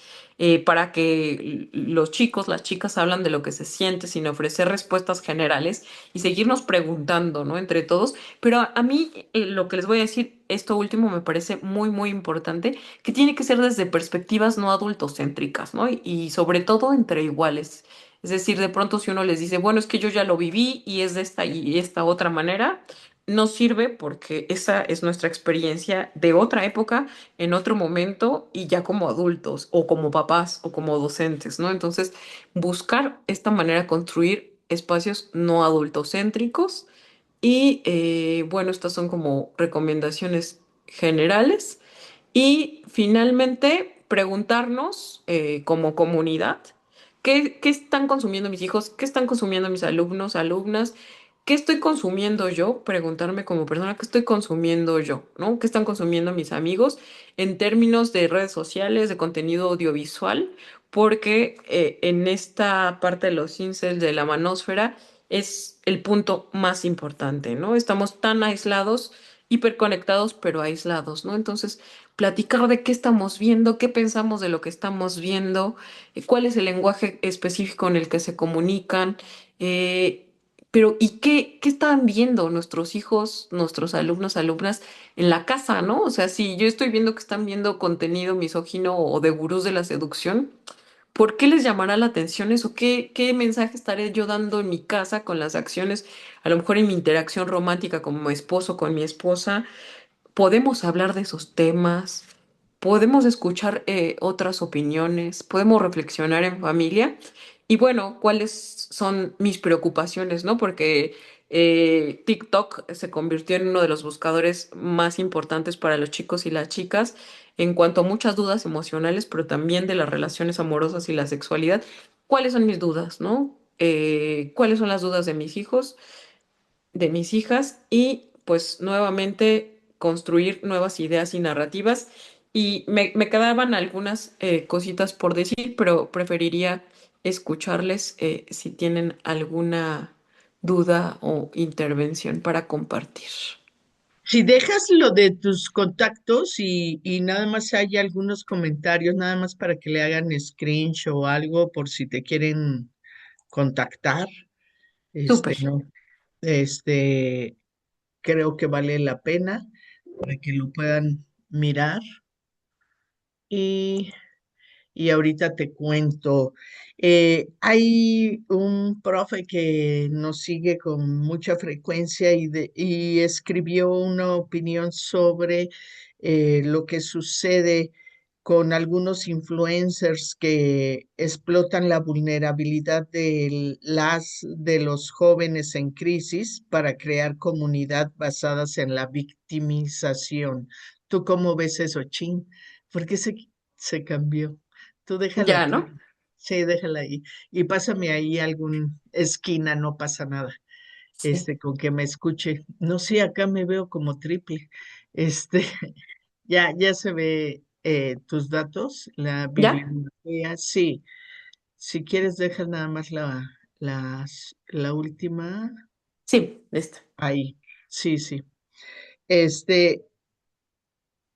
Speaker 2: para que los chicos, las chicas hablan de lo que se siente sin ofrecer respuestas generales y seguirnos preguntando, ¿no? Entre todos. Pero a mí lo que les voy a decir, esto último me parece muy, muy importante, que tiene que ser desde perspectivas no adultocéntricas, ¿no? Y sobre todo entre iguales. Es decir, de pronto si uno les dice, bueno, es que yo ya lo viví y es de esta y esta otra manera, no sirve porque esa es nuestra experiencia de otra época, en otro momento y ya como adultos o como papás o como docentes, ¿no? Entonces, buscar esta manera de construir espacios no adultocéntricos y bueno, estas son como recomendaciones generales. Y finalmente, preguntarnos como comunidad, ¿qué están consumiendo mis hijos? ¿Qué están consumiendo mis alumnos, alumnas? ¿Qué estoy consumiendo yo? Preguntarme como persona, ¿qué estoy consumiendo yo? ¿No? ¿Qué están consumiendo mis amigos en términos de redes sociales, de contenido audiovisual? Porque en esta parte de los incels de la manósfera es el punto más importante, ¿no? Estamos tan aislados, hiperconectados, pero aislados, ¿no? Entonces, platicar de qué estamos viendo, qué pensamos de lo que estamos viendo, cuál es el lenguaje específico en el que se comunican, eh, pero ¿y qué están viendo nuestros hijos, nuestros alumnos, alumnas en la casa, ¿no? O sea, si yo estoy viendo que están viendo contenido misógino o de gurús de la seducción, ¿por qué les llamará la atención eso? ¿Qué mensaje estaré yo dando en mi casa con las acciones, a lo mejor en mi interacción romántica como esposo, con mi esposa? Podemos hablar de esos temas, podemos escuchar otras opiniones, podemos reflexionar en familia y bueno, cuáles son mis preocupaciones, ¿no? Porque TikTok se convirtió en uno de los buscadores más importantes para los chicos y las chicas en cuanto a muchas dudas emocionales, pero también de las relaciones amorosas y la sexualidad. ¿Cuáles son mis dudas, no? ¿Cuáles son las dudas de mis hijos? De mis hijas y pues nuevamente construir nuevas ideas y narrativas. Y me quedaban algunas cositas por decir, pero preferiría escucharles si tienen alguna duda o intervención para compartir.
Speaker 1: Si dejas lo de tus contactos y nada más hay algunos comentarios, nada más para que le hagan screenshot o algo por si te quieren contactar,
Speaker 2: Súper.
Speaker 1: no, este, creo que vale la pena para que lo puedan mirar. Y Y ahorita te cuento, hay un profe que nos sigue con mucha frecuencia y escribió una opinión sobre lo que sucede con algunos influencers que explotan la vulnerabilidad de los jóvenes en crisis para crear comunidad basadas en la victimización. ¿Tú cómo ves eso, Chin? ¿Por qué se cambió? Tú déjala
Speaker 2: Ya,
Speaker 1: tú.
Speaker 2: ¿no?
Speaker 1: Sí, déjala ahí. Y pásame ahí algún esquina, no pasa nada.
Speaker 2: Sí.
Speaker 1: Con que me escuche. No sé, acá me veo como triple. Este, ya se ve tus datos, la
Speaker 2: ¿Ya?
Speaker 1: bibliografía. Sí, si quieres, deja nada más la última
Speaker 2: Sí, listo.
Speaker 1: ahí. Sí, sí. Este,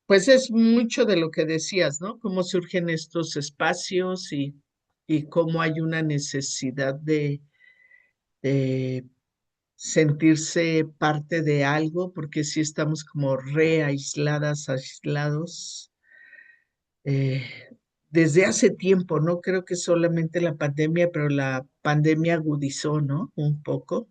Speaker 1: pues es mucho de lo que decías, ¿no? Cómo surgen estos espacios y cómo hay una necesidad de sentirse parte de algo, porque si estamos como re aisladas, aislados. desde hace tiempo, no creo que solamente la pandemia, pero la pandemia agudizó, ¿no? Un poco.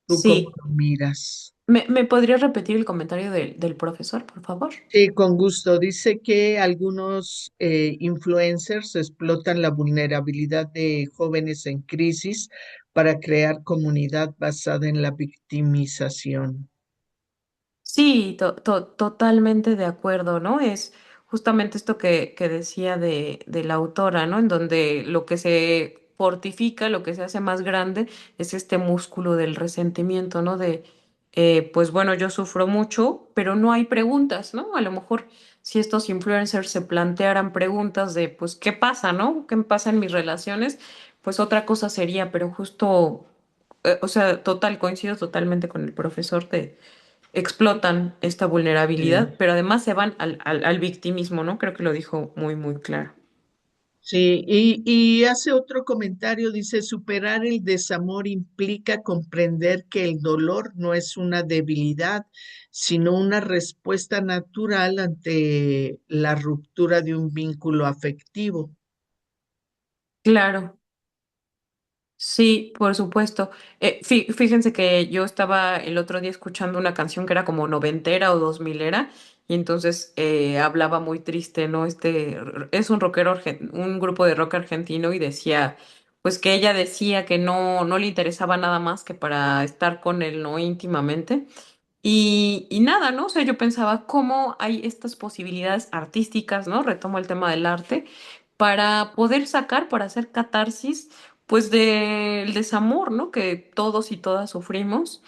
Speaker 1: ¿Tú cómo
Speaker 2: Sí,
Speaker 1: lo miras?
Speaker 2: ¿me podrías repetir el comentario del profesor, por favor?
Speaker 1: Sí, con gusto. Dice que algunos influencers explotan la vulnerabilidad de jóvenes en crisis para crear comunidad basada en la victimización.
Speaker 2: Sí, totalmente de acuerdo, ¿no? Es justamente esto que decía de la autora, ¿no? En donde lo que se fortifica, lo que se hace más grande es este músculo del resentimiento, ¿no? Pues bueno, yo sufro mucho, pero no hay preguntas, ¿no? A lo mejor si estos influencers se plantearan preguntas de, pues, ¿qué pasa, ¿no? ¿Qué pasa en mis relaciones? Pues otra cosa sería, pero justo, o sea, coincido totalmente con el profesor de explotan esta vulnerabilidad,
Speaker 1: Sí.
Speaker 2: pero además se van al victimismo, ¿no? Creo que lo dijo muy, muy claro.
Speaker 1: Sí, y hace otro comentario, dice, superar el desamor implica comprender que el dolor no es una debilidad, sino una respuesta natural ante la ruptura de un vínculo afectivo.
Speaker 2: Claro, sí, por supuesto. Fíjense que yo estaba el otro día escuchando una canción que era como noventera o dos milera, y entonces hablaba muy triste, ¿no? Es un rockero, un grupo de rock argentino, y decía, pues que ella decía que no le interesaba nada más que para estar con él, ¿no? Íntimamente. Y nada, ¿no? O sea, yo pensaba cómo hay estas posibilidades artísticas, ¿no? Retomo el tema del arte, para poder sacar, para hacer catarsis, pues del desamor, ¿no? Que todos y todas sufrimos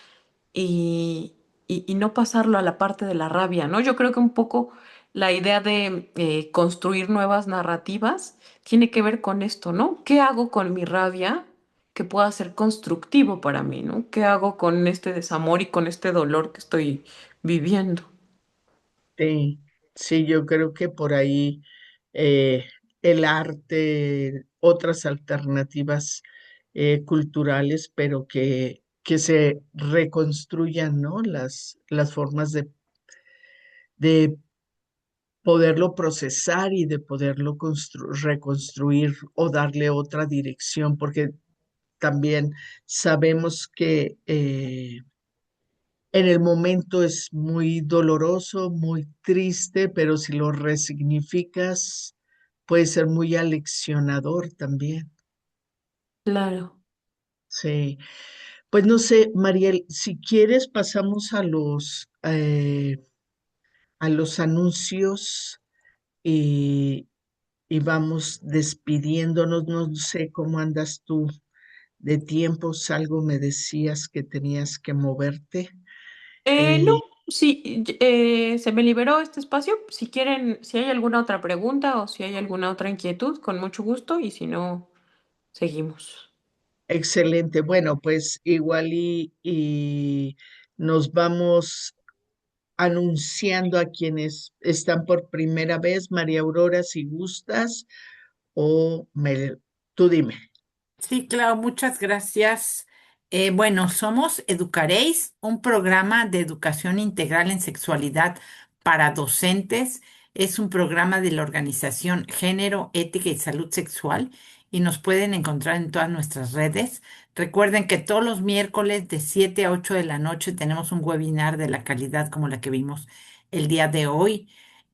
Speaker 2: y, y no pasarlo a la parte de la rabia, ¿no? Yo creo que un poco la idea de construir nuevas narrativas tiene que ver con esto, ¿no? ¿Qué hago con mi rabia que pueda ser constructivo para mí, ¿no? ¿Qué hago con este desamor y con este dolor que estoy viviendo?
Speaker 1: Sí, sí, yo creo que por ahí eh, el arte, otras alternativas culturales, pero que se reconstruyan, ¿no? Las formas de poderlo procesar y de poderlo reconstruir o darle otra dirección, porque también sabemos que en el momento es muy doloroso, muy triste, pero si lo resignificas, puede ser muy aleccionador también.
Speaker 2: Claro.
Speaker 1: Sí. Pues no sé, Mariel, si quieres pasamos a los anuncios y, y vamos despidiéndonos. No sé cómo andas tú de tiempos, algo me decías que tenías que moverte.
Speaker 2: No,
Speaker 1: Eh,
Speaker 2: sí, se me liberó este espacio. Si quieren, si hay alguna otra pregunta o si hay alguna otra inquietud, con mucho gusto, y si no, seguimos.
Speaker 1: Excelente. Bueno, pues igual y nos vamos anunciando a quienes están por primera vez. María Aurora, si gustas, tú dime.
Speaker 3: Sí, claro, muchas gracias. Bueno, somos Educaréis, un programa de educación integral en sexualidad para docentes. Es un programa de la organización Género, Ética y Salud Sexual y nos pueden encontrar en todas nuestras redes. Recuerden que todos los miércoles de 7 a 8 de la noche tenemos un webinar de la calidad como la que vimos el día de hoy.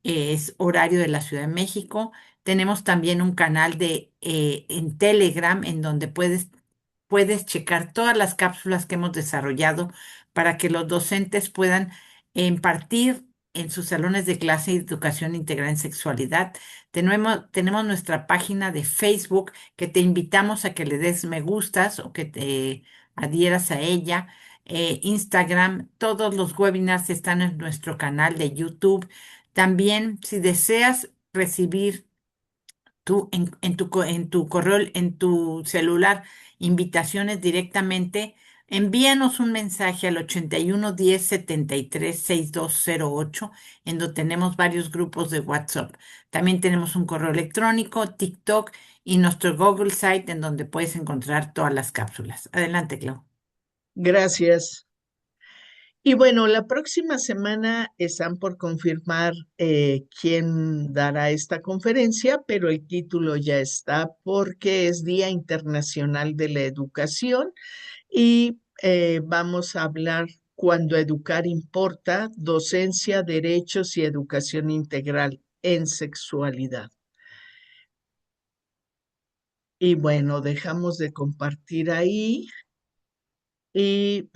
Speaker 3: Es horario de la Ciudad de México. Tenemos también un canal en Telegram en donde puedes checar todas las cápsulas que hemos desarrollado para que los docentes puedan impartir en sus salones de clase de educación integral en sexualidad. Tenemos nuestra página de Facebook que te invitamos a que le des me gustas o que te adhieras a ella. Instagram, todos los webinars están en nuestro canal de YouTube. También, si deseas recibir en tu correo, en tu celular, invitaciones directamente, envíanos un mensaje al 81 10 73 6208, en donde tenemos varios grupos de WhatsApp. También tenemos un correo electrónico, TikTok y nuestro Google Site, en donde puedes encontrar todas las cápsulas. Adelante, Clau.
Speaker 1: Gracias. Y bueno, la próxima semana están por confirmar quién dará esta conferencia, pero el título ya está porque es Día Internacional de la Educación y vamos a hablar cuando educar importa, docencia, derechos y educación integral en sexualidad. Y bueno, dejamos de compartir ahí y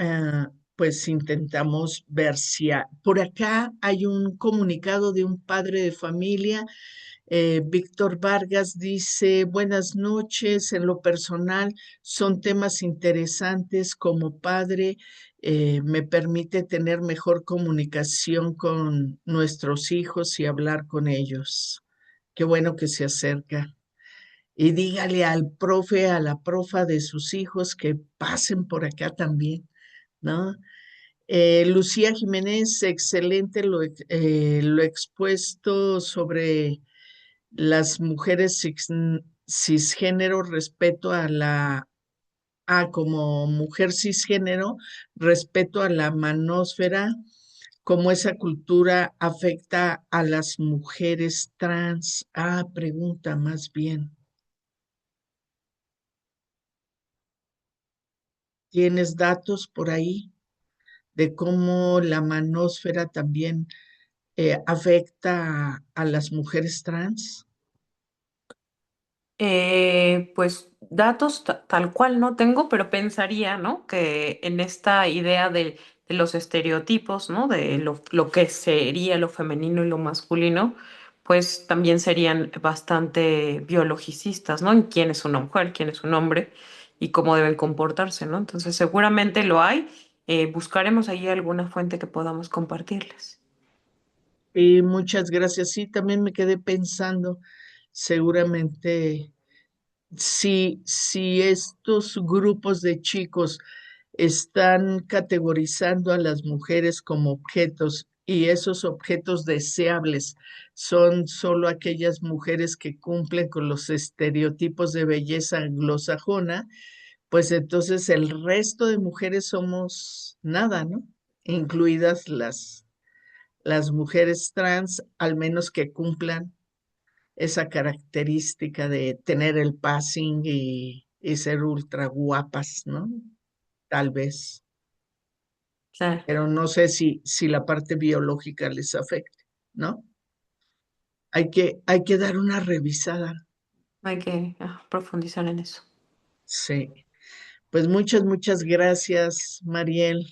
Speaker 1: pues intentamos ver si por acá hay un comunicado de un padre de familia. Víctor Vargas dice, buenas noches, en lo personal son temas interesantes como padre. Me permite tener mejor comunicación con nuestros hijos y hablar con ellos. Qué bueno que se acerca. Y dígale al profe, a la profa de sus hijos que pasen por acá también, ¿no? Lucía Jiménez, excelente lo expuesto sobre las mujeres cisgénero respeto a como mujer cisgénero, respeto a la manósfera, cómo esa cultura afecta a las mujeres trans. Pregunta más bien. ¿Tienes datos por ahí de cómo la manósfera también afecta a las mujeres trans?
Speaker 2: Pues datos tal cual no tengo, pero pensaría, ¿no? Que en esta idea de los estereotipos, ¿no? De lo que sería lo femenino y lo masculino, pues también serían bastante biologicistas, ¿no? En quién es una mujer, quién es un hombre y cómo deben comportarse, ¿no? Entonces seguramente lo hay. Buscaremos ahí alguna fuente que podamos compartirles.
Speaker 1: Y muchas gracias. Sí, también me quedé pensando, seguramente, si estos grupos de chicos están categorizando a las mujeres como objetos y esos objetos deseables son solo aquellas mujeres que cumplen con los estereotipos de belleza anglosajona, pues entonces el resto de mujeres somos nada, ¿no? Incluidas las mujeres trans, al menos que cumplan esa característica de tener el passing y ser ultra guapas, ¿no? Tal vez,
Speaker 2: Claro,
Speaker 1: pero no sé si la parte biológica les afecte, ¿no? Hay que dar una revisada.
Speaker 2: hay que profundizar en eso.
Speaker 1: Sí. Pues muchas gracias, Mariel.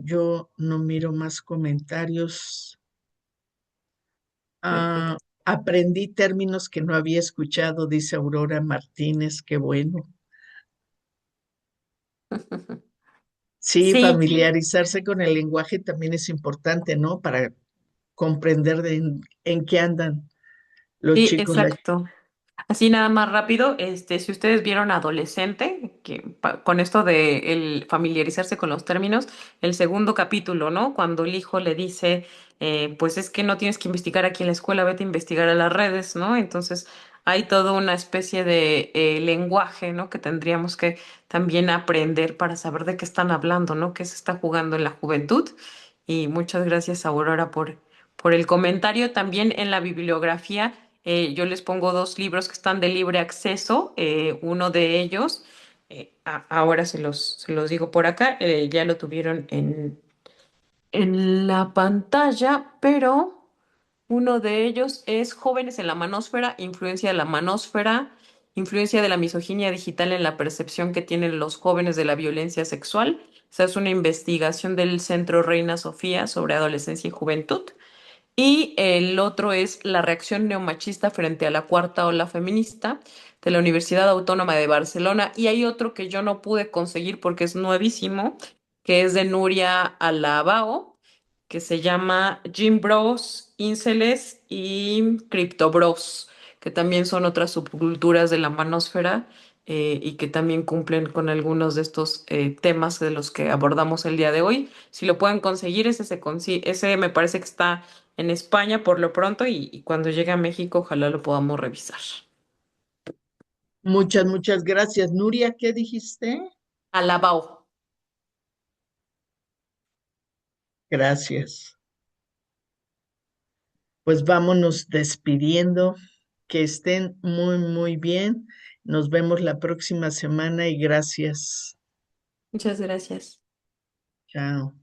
Speaker 1: Yo no miro más comentarios. Ah,
Speaker 2: Perfecto.
Speaker 1: aprendí términos que no había escuchado, dice Aurora Martínez, qué bueno. Sí,
Speaker 2: Sí,
Speaker 1: familiarizarse con el lenguaje también es importante, ¿no? Para comprender en qué andan los
Speaker 2: sí,
Speaker 1: chicos.
Speaker 2: exacto. Así nada más rápido, si ustedes vieron Adolescente, con esto de el familiarizarse con los términos, el segundo capítulo, ¿no? Cuando el hijo le dice, pues es que no tienes que investigar aquí en la escuela, vete a investigar a las redes, ¿no? Entonces hay toda una especie de lenguaje, ¿no? Que tendríamos que también aprender para saber de qué están hablando, ¿no? Qué se está jugando en la juventud. Y muchas gracias, Aurora, por el comentario. También en la bibliografía. Yo les pongo dos libros que están de libre acceso. Uno de ellos, ahora se los digo por acá, ya lo tuvieron en la pantalla, pero uno de ellos es Jóvenes en la manósfera, influencia de la manósfera, influencia de la misoginia digital en la percepción que tienen los jóvenes de la violencia sexual. Esa es una investigación del Centro Reina Sofía sobre adolescencia y juventud. Y el otro es la reacción neomachista frente a la cuarta ola feminista de la Universidad Autónoma de Barcelona. Y hay otro que yo no pude conseguir porque es nuevísimo, que es de Nuria Alabao, que se llama Gym Bros, Inceles y Crypto Bros, que también son otras subculturas de la manósfera y que también cumplen con algunos de estos temas de los que abordamos el día de hoy. Si lo pueden conseguir, ese me parece que está en España por lo pronto y cuando llegue a México ojalá lo podamos revisar.
Speaker 1: Muchas gracias. Nuria, ¿qué dijiste?
Speaker 2: Alabao.
Speaker 1: Gracias. Pues vámonos despidiendo. Que estén muy, muy bien. Nos vemos la próxima semana y gracias.
Speaker 2: Muchas gracias.
Speaker 1: Chao.